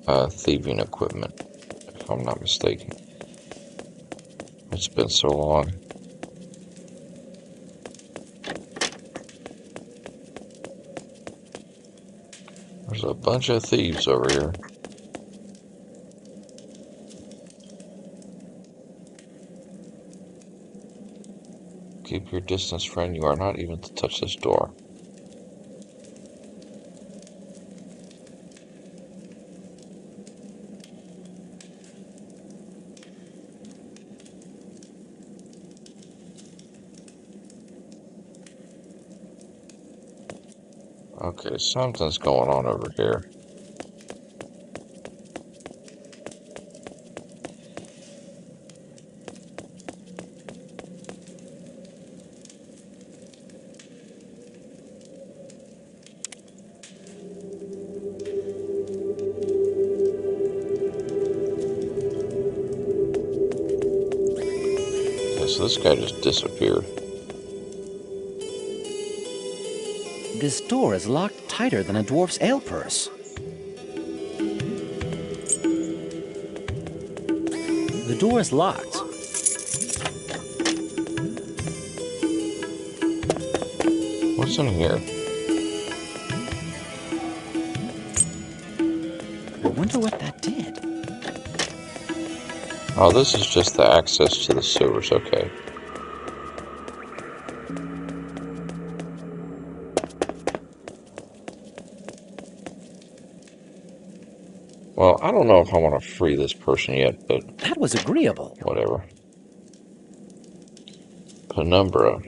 thieving equipment, if I'm not mistaken. It's been so long. There's a bunch of thieves over here. Keep your distance, friend. You are not even to touch this door. Okay, something's going on over here. Okay, so this guy just disappeared. This door is locked tighter than a dwarf's ale purse. The door is locked. What's in here? I wonder what that did. Oh, this is just the access to the sewers. Okay. Well, I don't know if I want to free this person yet, but That was agreeable. whatever. Penumbra.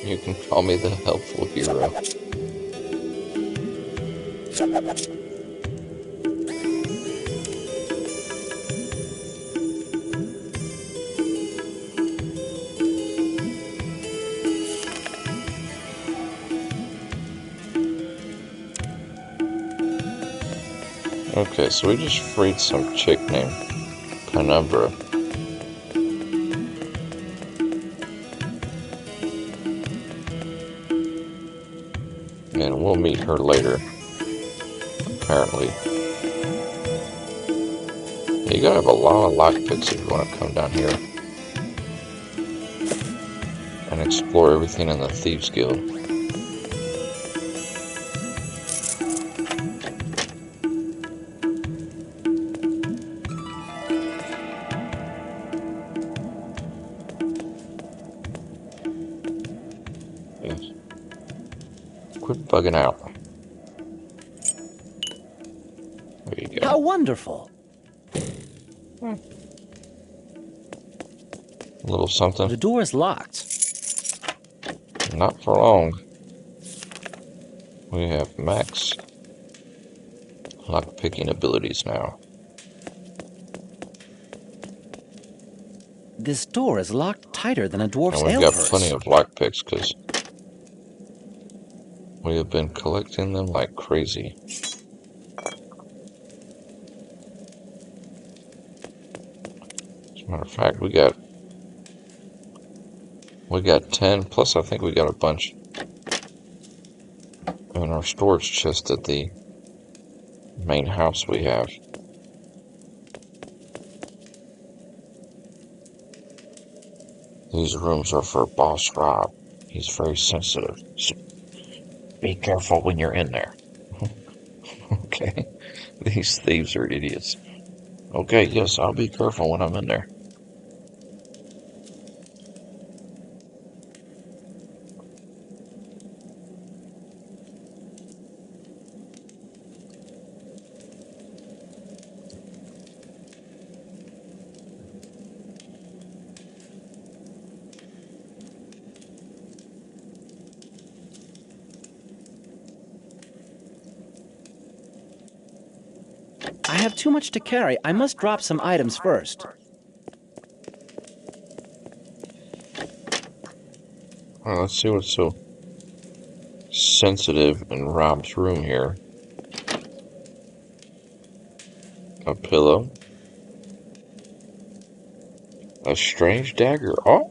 You can call me the helpful hero. Okay, so we just freed some chick named Penumbra. And we'll meet her later, apparently. You gotta have a lot of lockpicks if you want to come down here and explore everything in the Thieves Guild. Yes. Quit bugging out. There you go. How wonderful. A little something. The door is locked. Not for long. We have max lockpicking abilities now. This door is locked tighter than a dwarf's And we've ale got purse. plenty of lockpicks because we have been collecting them like crazy. As a matter of fact, we got We got 10, plus I think we got a bunch in our storage chest at the main house we have. These rooms are for Boss Rob. He's very sensitive. So be careful when you're in there. Okay? These thieves are idiots. Okay, yes, I'll be careful when I'm in there. I have too much to carry. I must drop some items first. Well, let's see what's so sensitive in Rob's room here. A pillow. A strange dagger. Oh!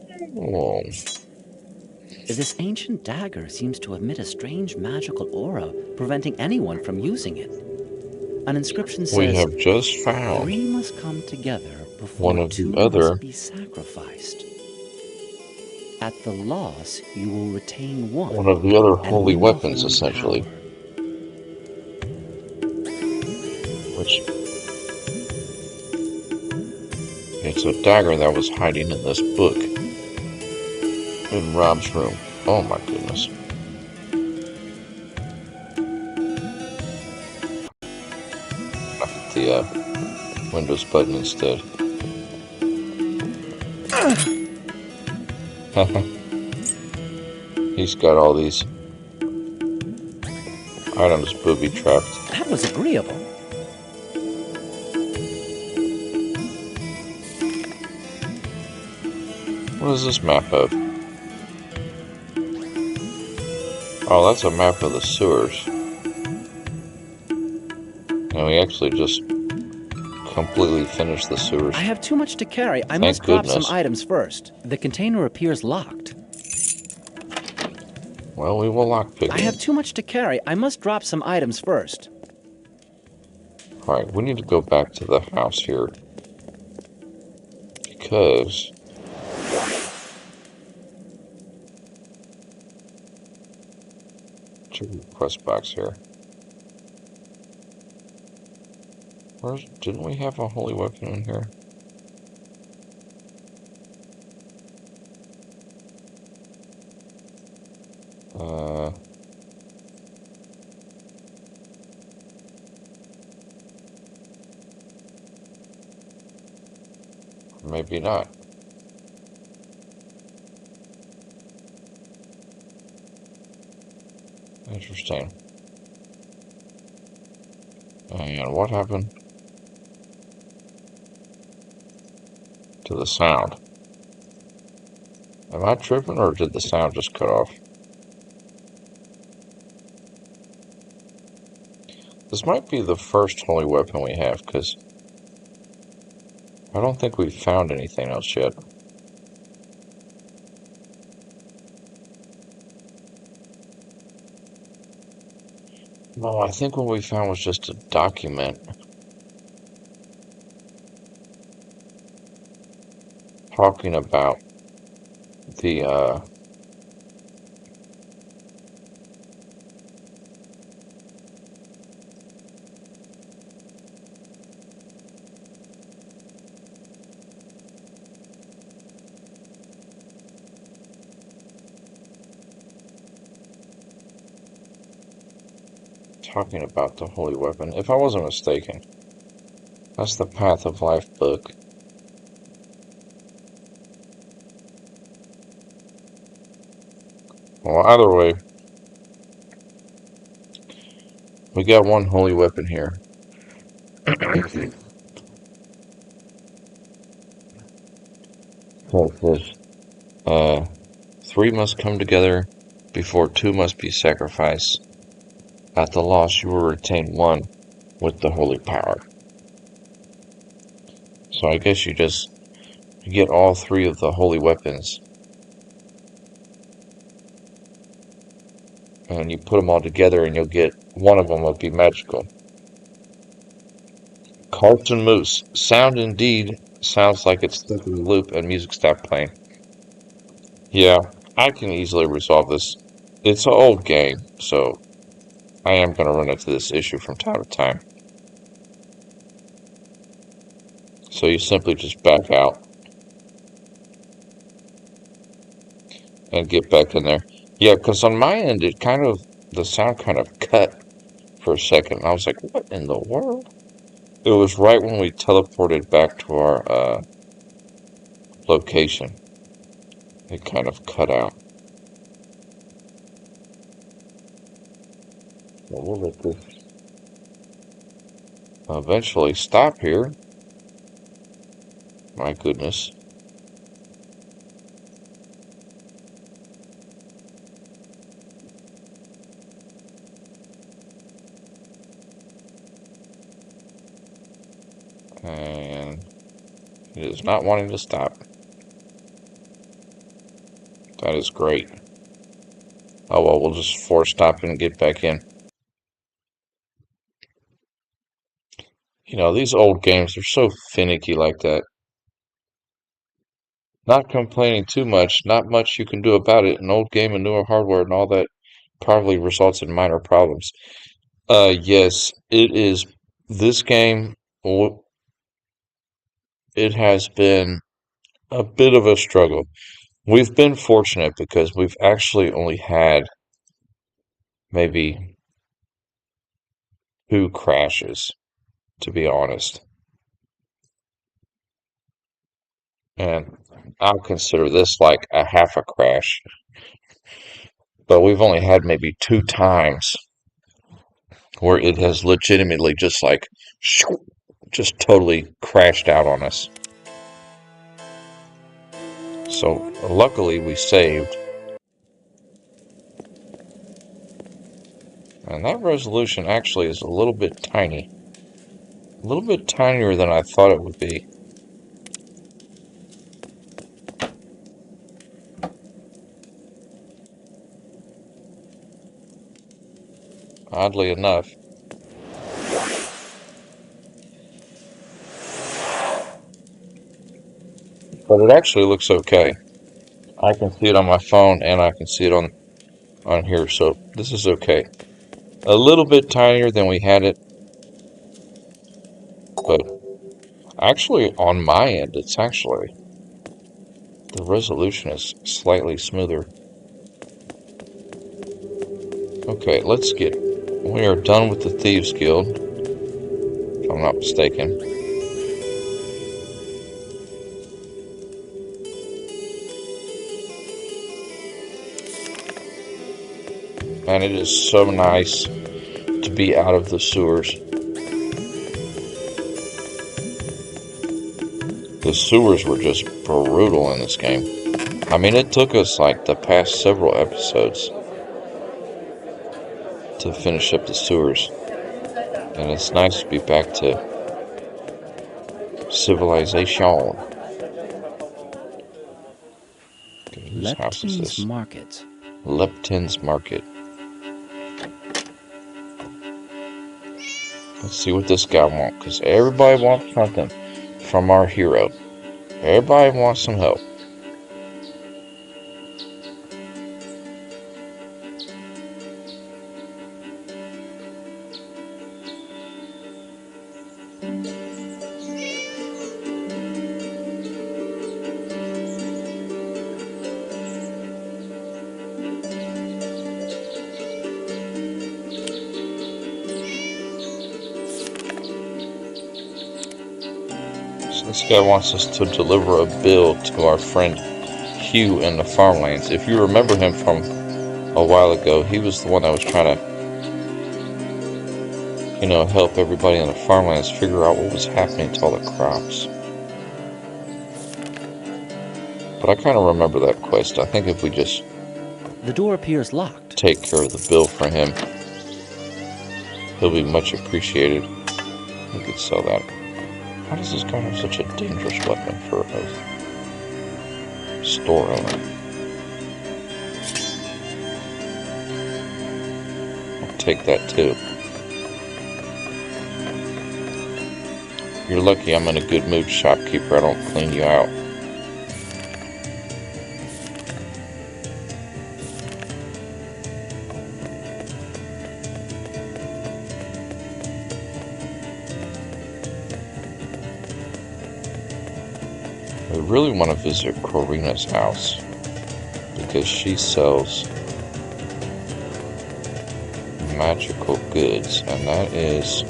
This ancient dagger seems to emit a strange magical aura, preventing anyone from using it. An inscription We says, have just found 3 must come together one before of 2 the other must be sacrificed. At the loss, you will retain one and holy win the weapons, holy essentially. power. Which it's a dagger that was hiding in this book in Rob's room. Oh my goodness. I hit the Windows button instead. He's got all these items booby-trapped. That was agreeable. What is this map of? Oh, that's a map of the sewers. And we actually just completely finished the sewers. I have too much to carry. I Thank must drop goodness. some items first. The container appears locked. Well, we will lockpick I have it. too much to carry. I must drop some items first. Alright, we need to go back to the house here. Because check the request box here. Didn't we have a holy weapon in here? Maybe not. Interesting. And what happened to the sound? Am I tripping, or did the sound just cut off? This might be the first holy weapon we have, because I don't think we've found anything else yet. No, I think what we found was just a document talking about the, holy weapon. If I wasn't mistaken, that's the Path of Life book. Well, either way, we got one holy weapon here. So it says, 3 must come together before 2 must be sacrificed. At the loss, you will retain 1 with the holy power. So I guess you get all 3 of the holy weapons and you put them all together and you'll get one of them will be magical. Carlton Moose. Sound indeed sounds like it's stuck in a loop and music stopped playing. Yeah, I can easily resolve this. It's an old game, so I am going to run into this issue from time to time. So you simply just back out and get back in there. Yeah, because on my end, the sound kind of cut for a second. And I was like, what in the world? It was right when we teleported back to our location. It kind of cut out. Well, we'll let this eventually stop here. My goodness. And it is not wanting to stop. That is great. Oh well, we'll just force stop and get back in. You know, these old games are so finicky like that. Not complaining too much, not much you can do about it. An old game and newer hardware and all that probably results in minor problems. Yes, it is. This game, it has been a bit of a struggle. We've been fortunate because we've actually only had maybe 2 crashes, to be honest. And I'll consider this like a half a crash. But we've only had maybe 2 times where it has legitimately just like just totally crashed out on us. So luckily we saved. And that resolution actually is a little bit tiny. A little bit tinier than I thought it would be. Oddly enough. But it actually looks okay. I can see it on my phone and I can see it on here, so this is okay. A little bit tinier than we had it, but actually on my end, the resolution is slightly smoother. Okay, we are done with the Thieves Guild, if I'm not mistaken. And it is so nice to be out of the sewers. The sewers were just brutal in this game. I mean, it took us like the past several episodes to finish up the sewers. And it's nice to be back to civilization. Okay, whose house is this? Market. Lepton's Market. Let's see what this guy wants, because everybody wants something from our hero. Everybody wants some help. This guy wants us to deliver a bill to our friend Hugh in the farmlands. If you remember him from a while ago, he was the one that was trying to, help everybody in the farmlands figure out what was happening to all the crops. But I kind of remember that quest. I think if we just... The door appears locked. Take care of the bill for him, he'll be much appreciated. We could sell that. Why does this guy have such a dangerous weapon for a store owner? take that too. You're lucky I'm in a good mood, shopkeeper. I don't clean you out. I really want to visit Corina's house because she sells magical goods, and that is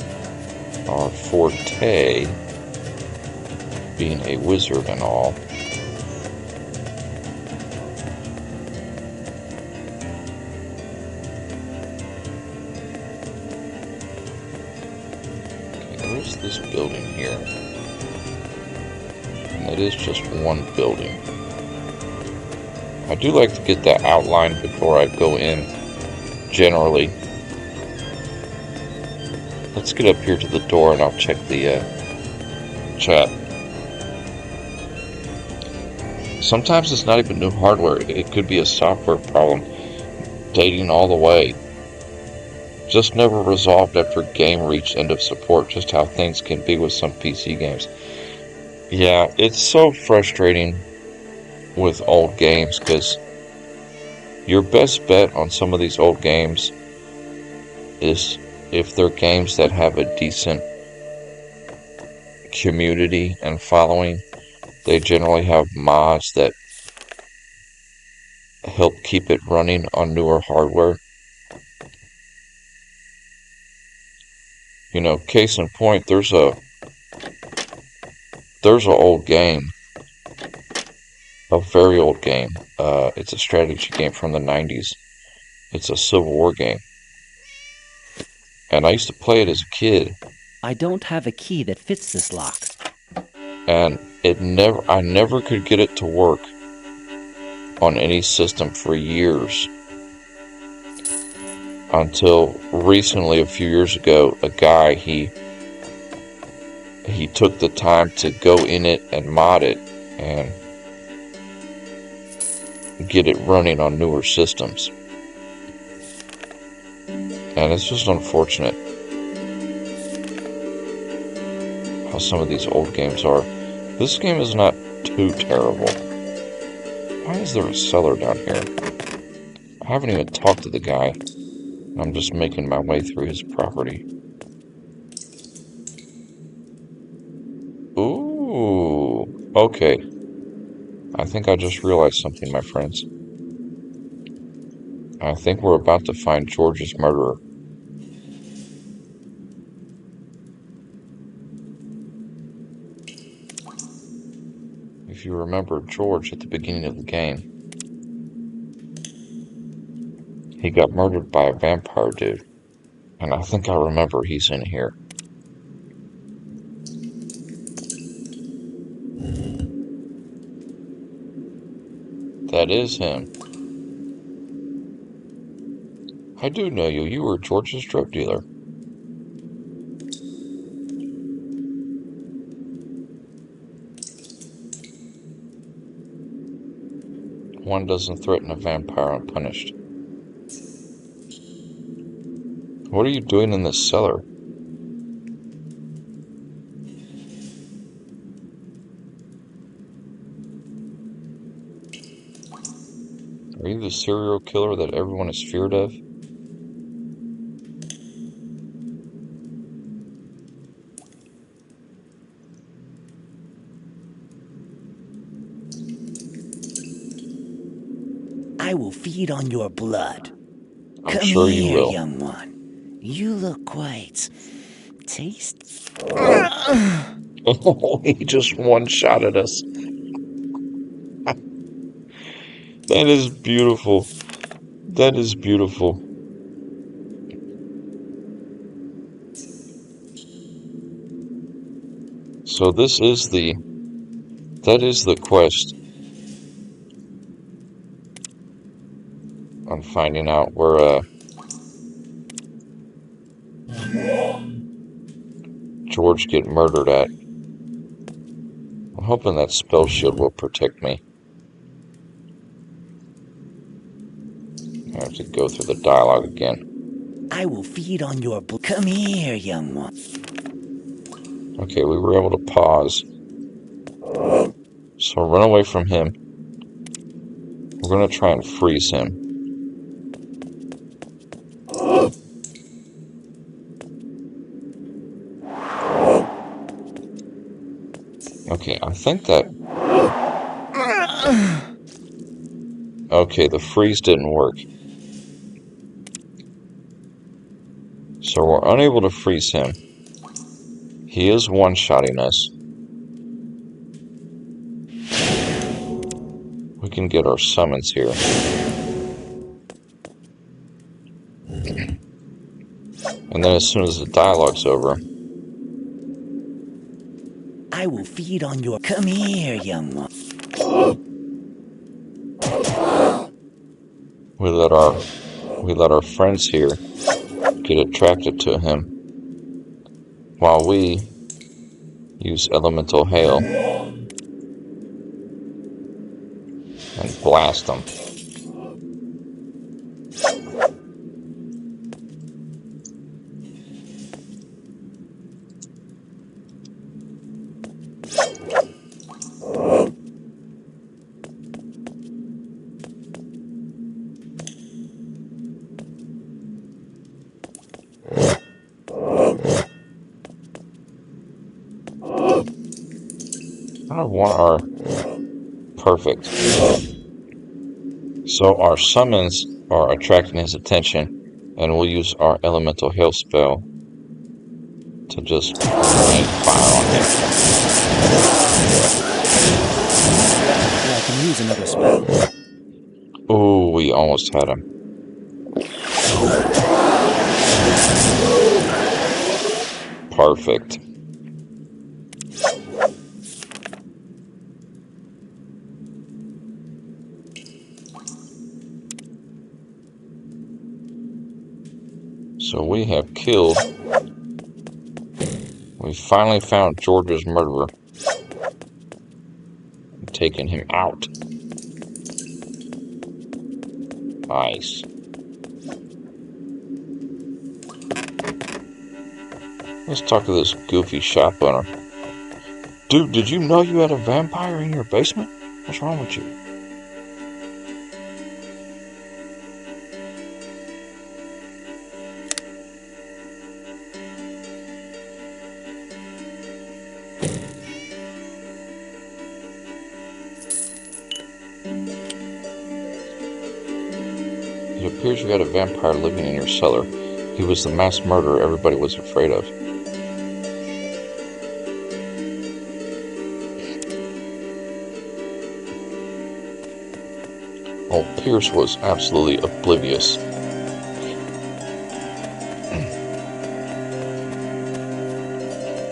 our forte, being a wizard and all. Okay, where's this building here? And it is just one building. I do like to get that outline before I go in, generally. Let's get up here to the door and I'll check the chat. Sometimes it's not even new hardware. It could be a software problem dating all the way. Just never resolved after game reached end of support. Just how things can be with some PC games. Yeah, it's so frustrating with old games because your best bet on some of these old games is if they're games that have a decent community and following. They generally have mods that help keep it running on newer hardware. You know, case in point, there's a old game, a very old game. It's a strategy game from the 90s. It's a Civil War game. And I used to play it as a kid. I don't have a key that fits this lock. And I never could get it to work on any system for years. Until recently, a few years ago, a guy, he took the time to go in it and mod it and get it running on newer systems. And it's just unfortunate how some of these old games are. This game is not too terrible. Why is there a cellar down here? I haven't even talked to the guy. I'm just making my way through his property. Ooh, okay. I think I just realized something, my friends. I think we're about to find George's murderer. If you remember George at the beginning of the game, he got murdered by a vampire dude. And I think I remember he's in here. That is him. I do know you. You were George's drug dealer. One doesn't threaten a vampire unpunished. What are you doing in this cellar? Are you the serial killer that everyone is feared of? I will feed on your blood. I'm Come sure here, you will. young one. You look quite tasty. Oh, he just one-shotted us. That is beautiful. That is beautiful. So that is the quest on finding out where George get murdered at. I'm hoping that spell shield will protect me. I have to go through the dialogue again. I I will feed on your blood. Come here, young one. Okay, we were able to pause. So run away from him. We're going to try and freeze him. Okay, I think that... Okay, the freeze didn't work. So we're unable to freeze him. He is one-shotting us. We can get our summons here. And then as soon as the dialogue's over... I will feed on your... Come here, young one. We let our friends here get attracted to him while we use elemental hail and blast them. I want our... Perfect. So our summons are attracting his attention, and we'll use our elemental hail spell to just rain fire on him. I can use another spell. Ooh, we almost had him. Perfect. So we have killed... We finally found George's murderer and taken him out. Nice. Let's talk to this goofy shop owner. Dude, did you know you had a vampire in your basement? What's wrong with you? It appears you had a vampire living in your cellar. He was the mass murderer everybody was afraid of. Oh, Pierce was absolutely oblivious.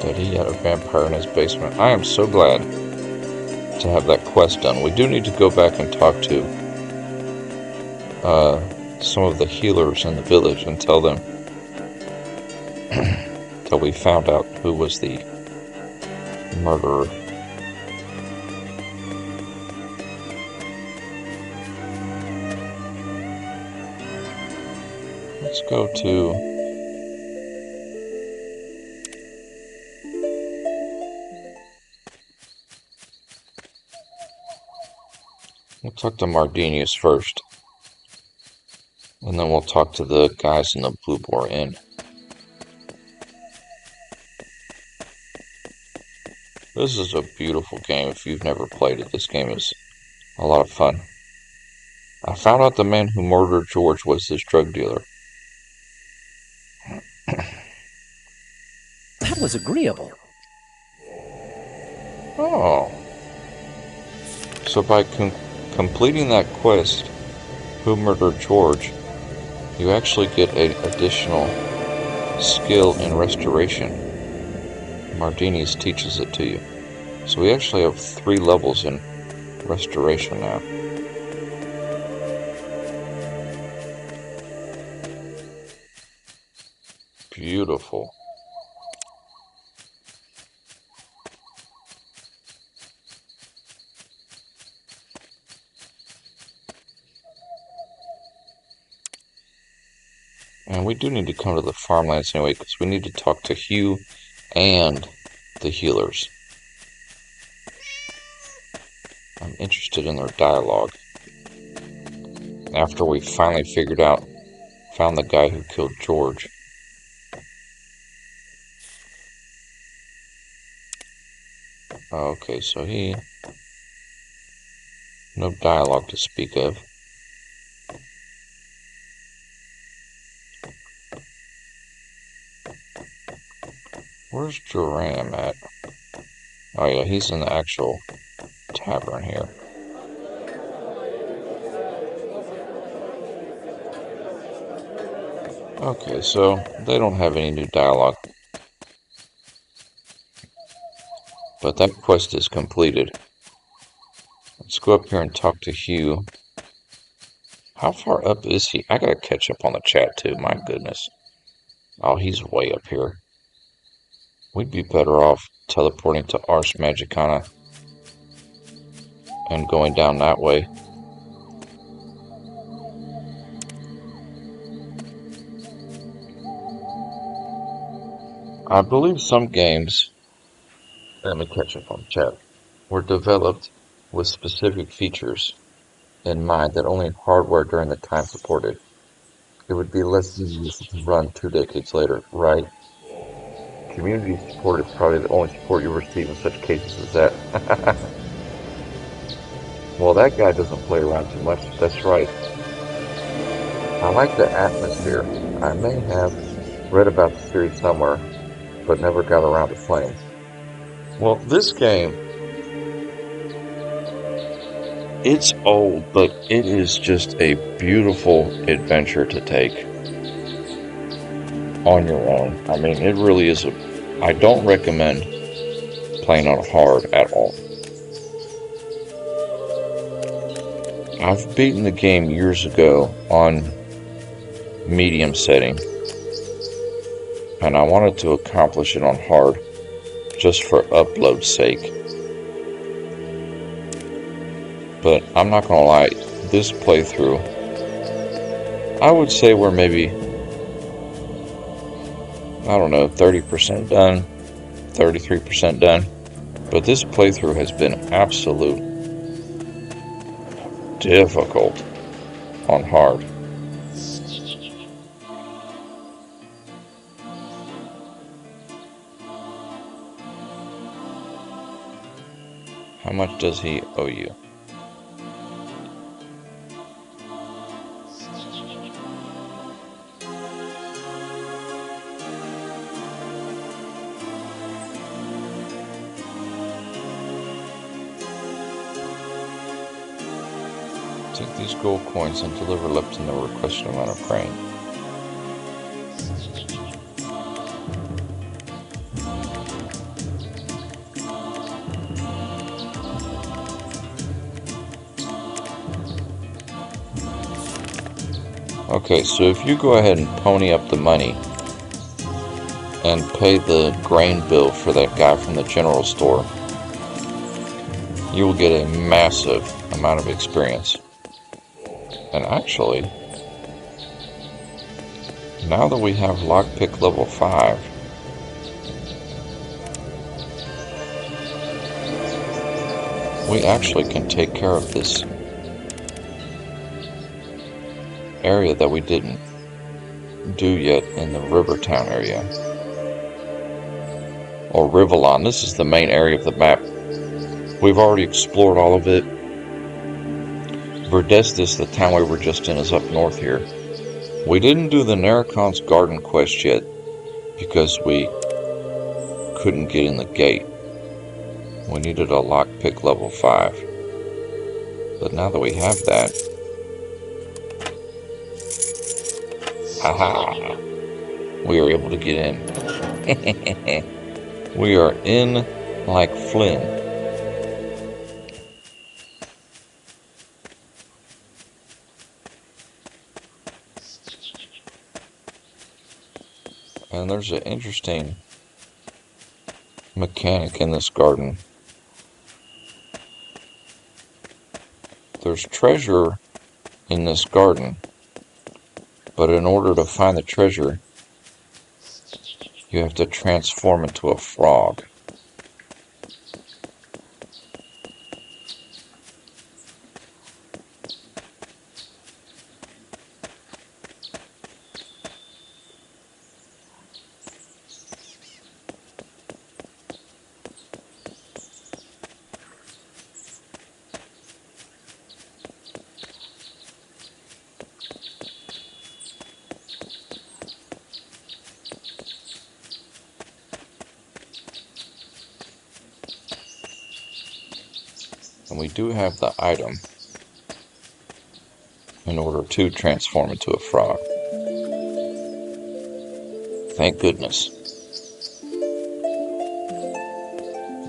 That he had a vampire in his basement. I am so glad to have that quest done. We do need to go back and talk to some of the healers in the village and tell them that we found out who was the murderer. Let's go to... We'll talk to Mardinius first. And then we'll talk to the guys in the Blue Boar Inn. This is a beautiful game if you've never played it. This game is a lot of fun. I found out the man who murdered George was this drug dealer. That was agreeable. Oh. So by completing that quest, Who Murdered George, you actually get an additional skill in restoration. Mardinius teaches it to you. So we actually have 3 levels in restoration now. Beautiful. And we do need to come to the farmlands anyway, because we need to talk to Hugh and the healers. I'm interested in their dialogue. After we finally found the guy who killed George. Okay, so no dialogue to speak of. Where's Joram at? Oh yeah, he's in the actual tavern here. Okay, so they don't have any new dialogue. But that quest is completed. Let's go up here and talk to Hugh. How far up is he? I gotta catch up on the chat too, my goodness. Oh, he's way up here. We'd be better off teleporting to Ars Magicana and going down that way. I believe some games, let me catch up on the chat, were developed with specific features in mind that only hardware during the time supported. It would be less easy to run 2 decades later, right? Community support is probably the only support you receive in such cases as that. Well, that guy doesn't play around too much, that's right. I like the atmosphere. I may have read about the series somewhere, but never got around to playing. Well, this game, it's old, but it is just a beautiful adventure to take on your own. I mean, it really is I don't recommend playing on hard at all. I've beaten the game years ago on medium setting, and I wanted to accomplish it on hard just for upload's sake. But I'm not gonna lie, this playthrough, I would say we're maybe, I don't know, 30% done, 33% done. But this playthrough has been absolute difficult on hard. How much does he owe you? Take these gold coins and deliver Lepton the requested amount of grain. Okay, so if you go ahead and pony up the money and pay the grain bill for that guy from the general store, you will get a massive amount of experience. And actually, now that we have lockpick level 5, we actually can take care of this area that we didn't do yet in the Rivertown area. Or Rivalon. This is the main area of the map. We've already explored all of it. Verdestis, the town we were just in, is up north here. We didn't do the Naracon's Garden quest yet because we couldn't get in the gate. We needed a lockpick level 5. But now that we have that, haha, we are able to get in. We are in like Flynn. And there's an interesting mechanic in this garden. There's treasure in this garden, But in order to find the treasure, you have to transform into a frog. And we do have the item in order to transform into a frog. Thank goodness.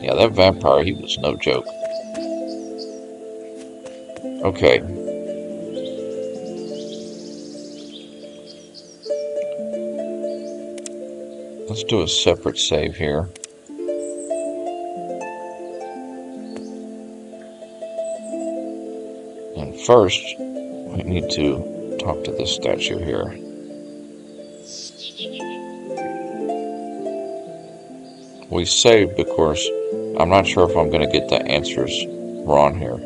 Yeah, that vampire, he was no joke. Okay. Let's do a separate save here. And first, we need to talk to this statue here. We saved because I'm not sure if I'm going to get the answers wrong here.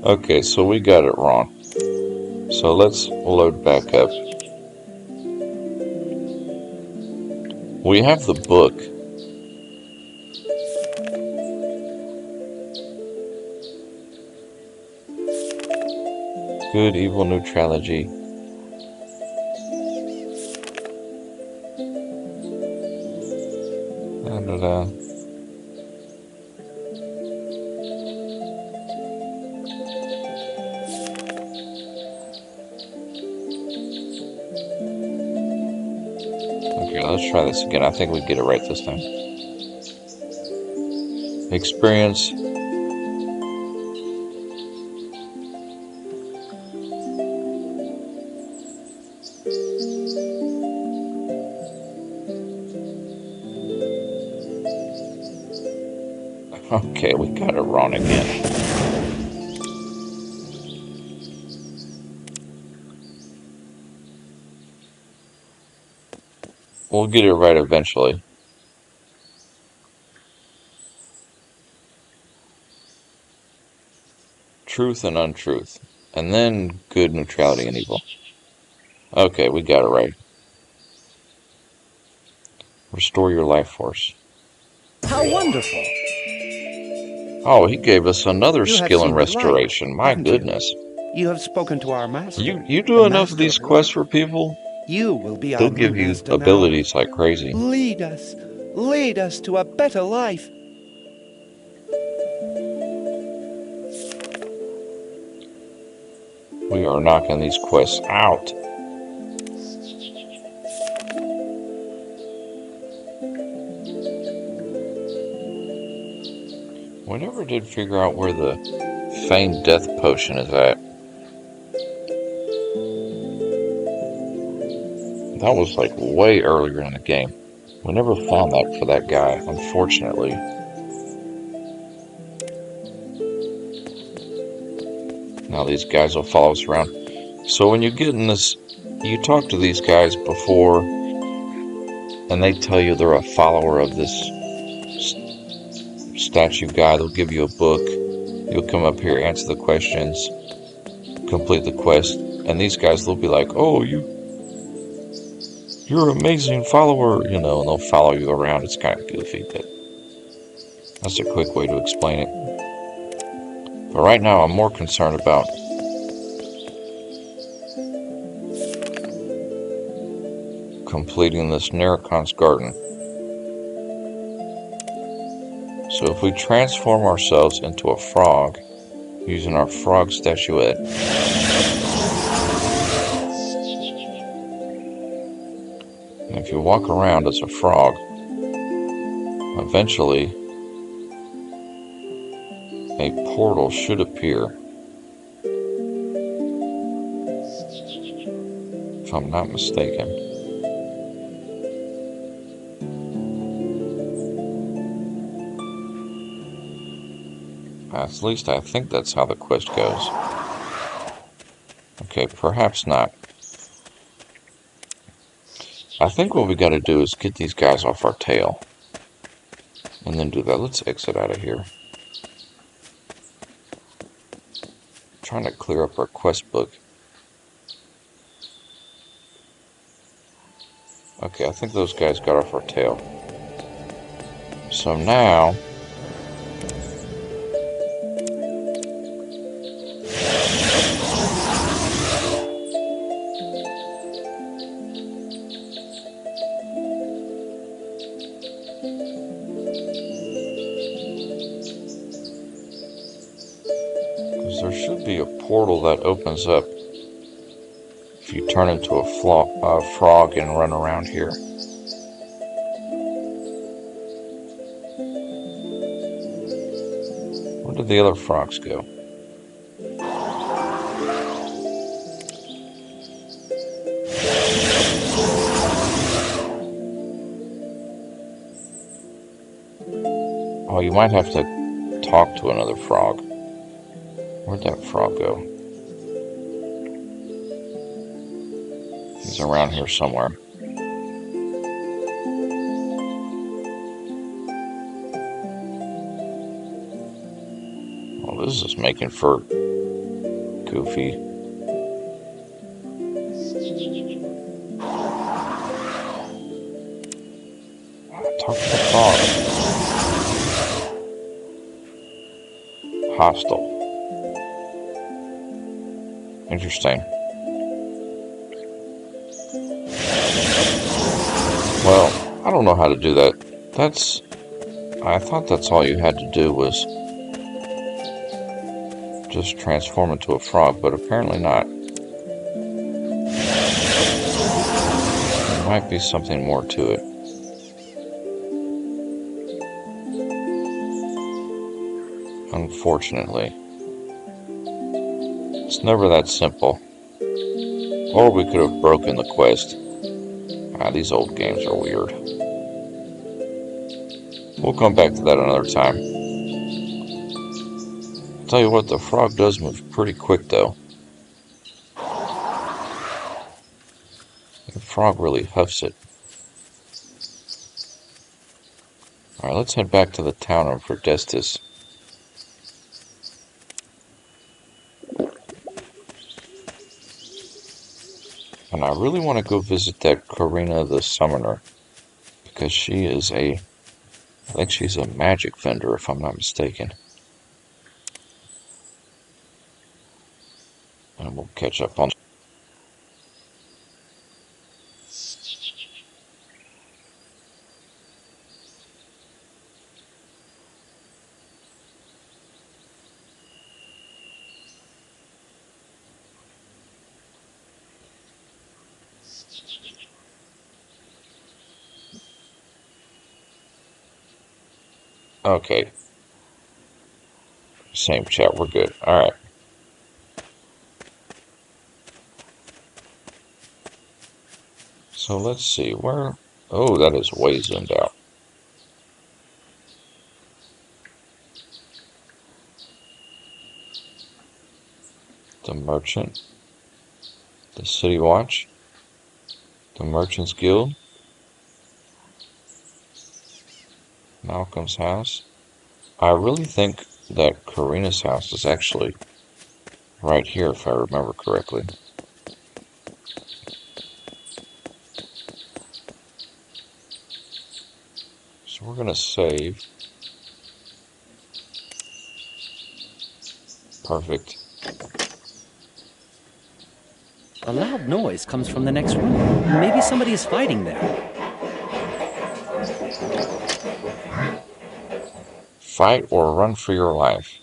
Okay, so we got it wrong. So let's load back up. We have the book. Good, evil, neutrality. Da-da-da. Okay, let's try this again. I think we get it right this time. Experience. Okay, we got it wrong again. We'll get it right eventually. Truth and untruth. And then good, neutrality, and evil. Okay, we got it right. Restore your life force. How wonderful! Oh, he gave us another You have skill in seen the light, restoration. My haven't you? goodness. You have spoken to our master. You do the enough of master these of quests light. for people, You will be they'll our new give you master abilities like crazy. now. Lead us to a better life. We are knocking these quests out. We never did figure out where the famed death potion is at. That was like way earlier in the game. We never found that for that guy, unfortunately. Now these guys will follow us around. So when you get in this, you talk to these guys before, and they tell you they're a follower of this statue guy. They'll give you a book. You'll come up here, answer the questions, complete the quest, and these guys, they'll be like, "Oh, you're an amazing follower," and they'll follow you around. It's kind of goofy, but that's a quick way to explain it. But right now, I'm more concerned about completing this Narakon's garden. So if we transform ourselves into a frog, using our frog statuette, and if you walk around as a frog, eventually a portal should appear if I'm not mistaken. At least I think that's how the quest goes. Okay, perhaps not. I think what we gotta do is get these guys off our tail. And then do that. Let's exit out of here. Trying to clear up our quest book. Okay, I think those guys got off our tail. So now... because there should be a portal that opens up if you turn into a frog and run around here. Where did the other frogs go? Oh, you might have to talk to another frog. Where'd that frog go? He's around here somewhere. Well, this is making for goofy. Talk to the frog. Hostile. Interesting. Well, I don't know how to do that. I thought that's all you had to do was just transform into a frog, but apparently not. There might be something more to it. Unfortunately. It's never that simple. Or we could have broken the quest. These old games are weird. We'll come back to that another time. I'll tell you what, the frog does move pretty quick though. The frog really huffs it. Alright, let's head back to the town of Verdestis. And I really want to go visit that Karina the Summoner. Because she is I think she's a magic vendor if I'm not mistaken. And we'll catch up on... Okay. Same chat, we're good. Alright. So let's see, where... Oh, that is way zoomed out. The Merchant. The City Watch. The Merchant's Guild. Malcolm's house. I really think that Karina's house is actually right here, if I remember correctly. So we're going to save. Perfect. A loud noise comes from the next room. Maybe somebody is fighting there. Fight or run for your life.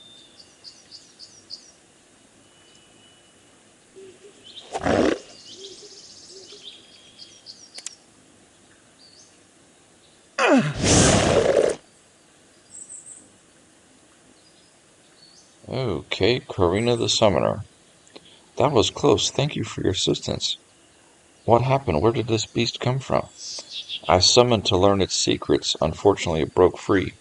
Okay, Karina the Summoner. That was close. Thank you for your assistance. What happened? Where did this beast come from? I summoned to learn its secrets. Unfortunately, it broke free.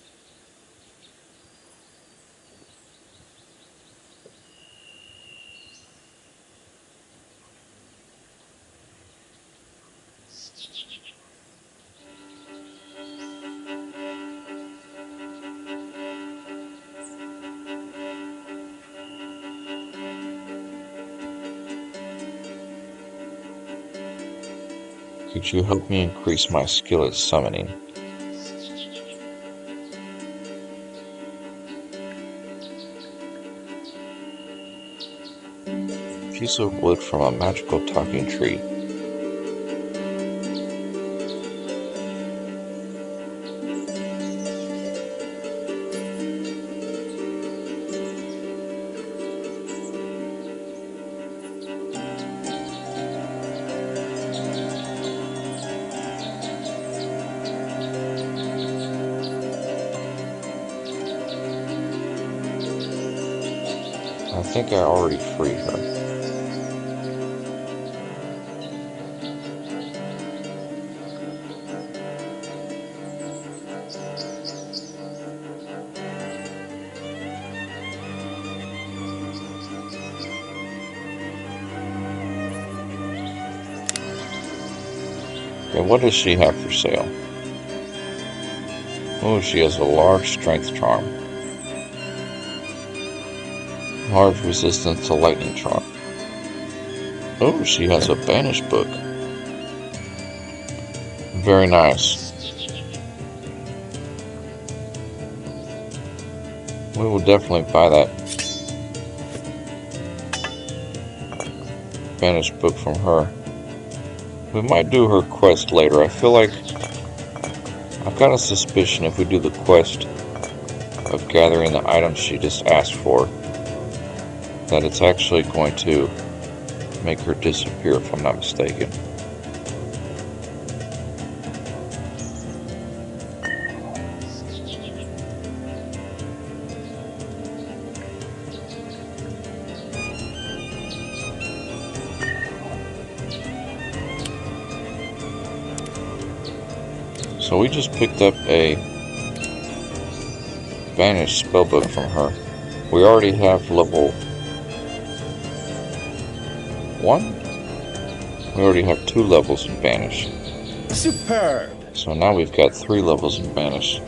Could you help me increase my skill at summoning? Piece of wood from a magical talking tree. I think I already freed her. And what does she have for sale? Oh, she has a large strength charm. Large resistance to lightning charm. Oh, she has a banished book. Very nice. We will definitely buy that banished book from her. We might do her quest later. I feel like I've got a suspicion if we do the quest of gathering the items she just asked for, that it's actually going to make her disappear, if I'm not mistaken. So we just picked up a banished spellbook from her. We already have level 1? We already have 2 levels in Banish. Superb! So now we've got 3 levels in Banish.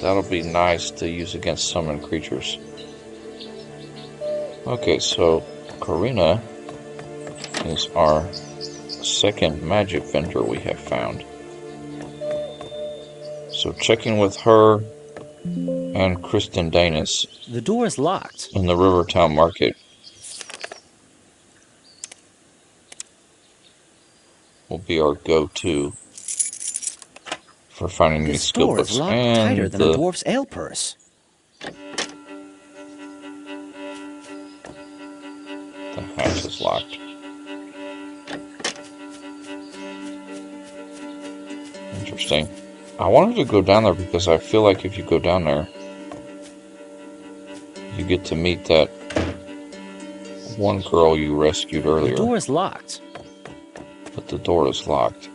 That'll be nice to use against summoned creatures. Okay, so Karina is our second magic vendor we have found. So checking with her and Kristen Danis. The door is locked. In the Rivertown Market. Will be our go-to for finding these skill This door books. is locked And tighter than a dwarf's ale purse. The hatch is locked. Interesting. I wanted to go down there because I feel like if you go down there, you get to meet that one girl you rescued earlier. The door is locked. But the door is locked.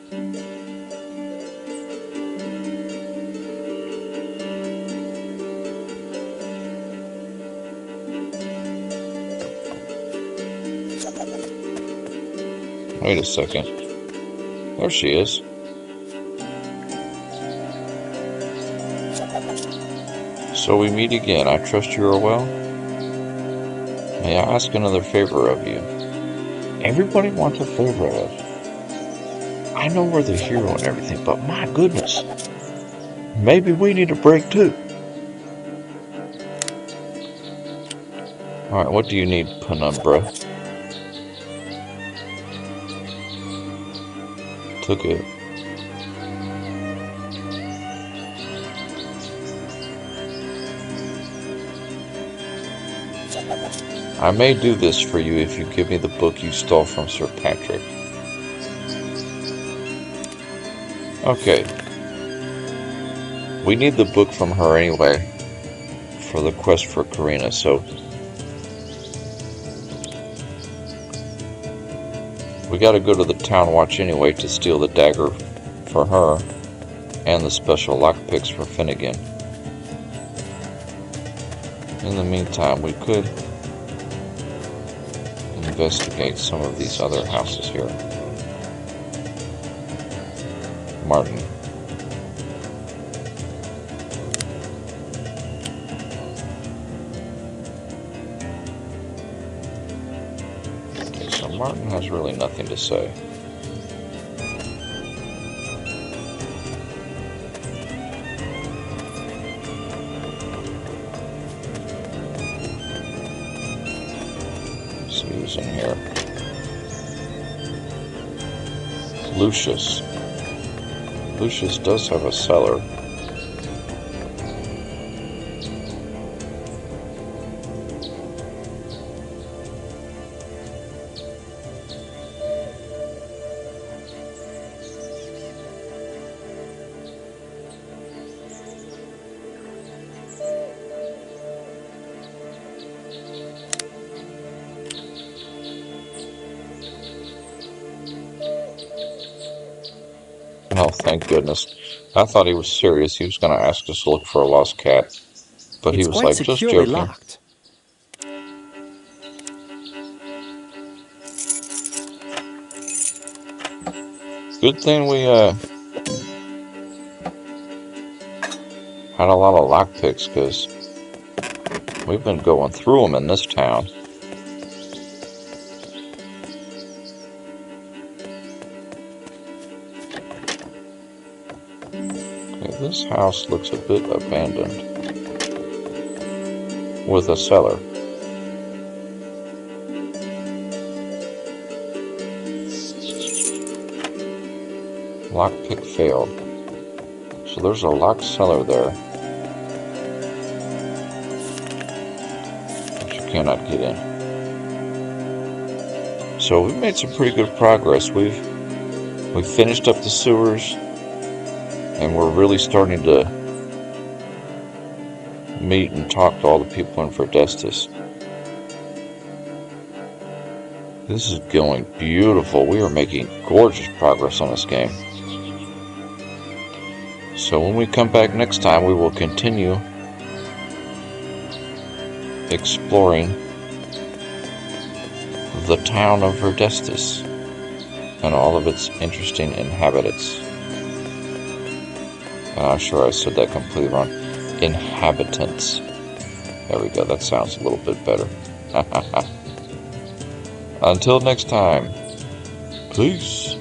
Wait a second. There she is. So we meet again. I trust you are well. May I ask another favor of you? Everybody wants a favor of us. I know we're the hero and everything, but my goodness. Maybe we need a break too. Alright, what do you need, Penumbra? Took it. I may do this for you if you give me the book you stole from Sir Patrick. Okay. We need the book from her anyway for the quest for Karina, so we gotta go to the town watch anyway to steal the dagger for her and the special lockpicks for Finnegan. In the meantime, we could investigate some of these other houses here. Martin. Okay, so Martin has really nothing to say. Let's see who's in here. Lucius. Lucius does have a cellar. Oh, thank goodness. I thought he was serious. He was going to ask us to look for a lost cat. But he was quite like, just securely joking. locked. Good thing we had a lot of lockpicks, because we've been going through them in this town. Okay, this house looks a bit abandoned, with a cellar. Lockpick failed. So there's a locked cellar there, which you cannot get in. So we've made some pretty good progress. We've finished up the sewers, and we're really starting to meet and talk to all the people in Verdestus. This is going beautiful. We are making gorgeous progress on this game. So when we come back next time, we will continue exploring the town of Verdestus and all of its interesting inhabitants. And I'm sure I said that completely wrong. Inhabitants. There we go. That sounds a little bit better. Until next time, peace.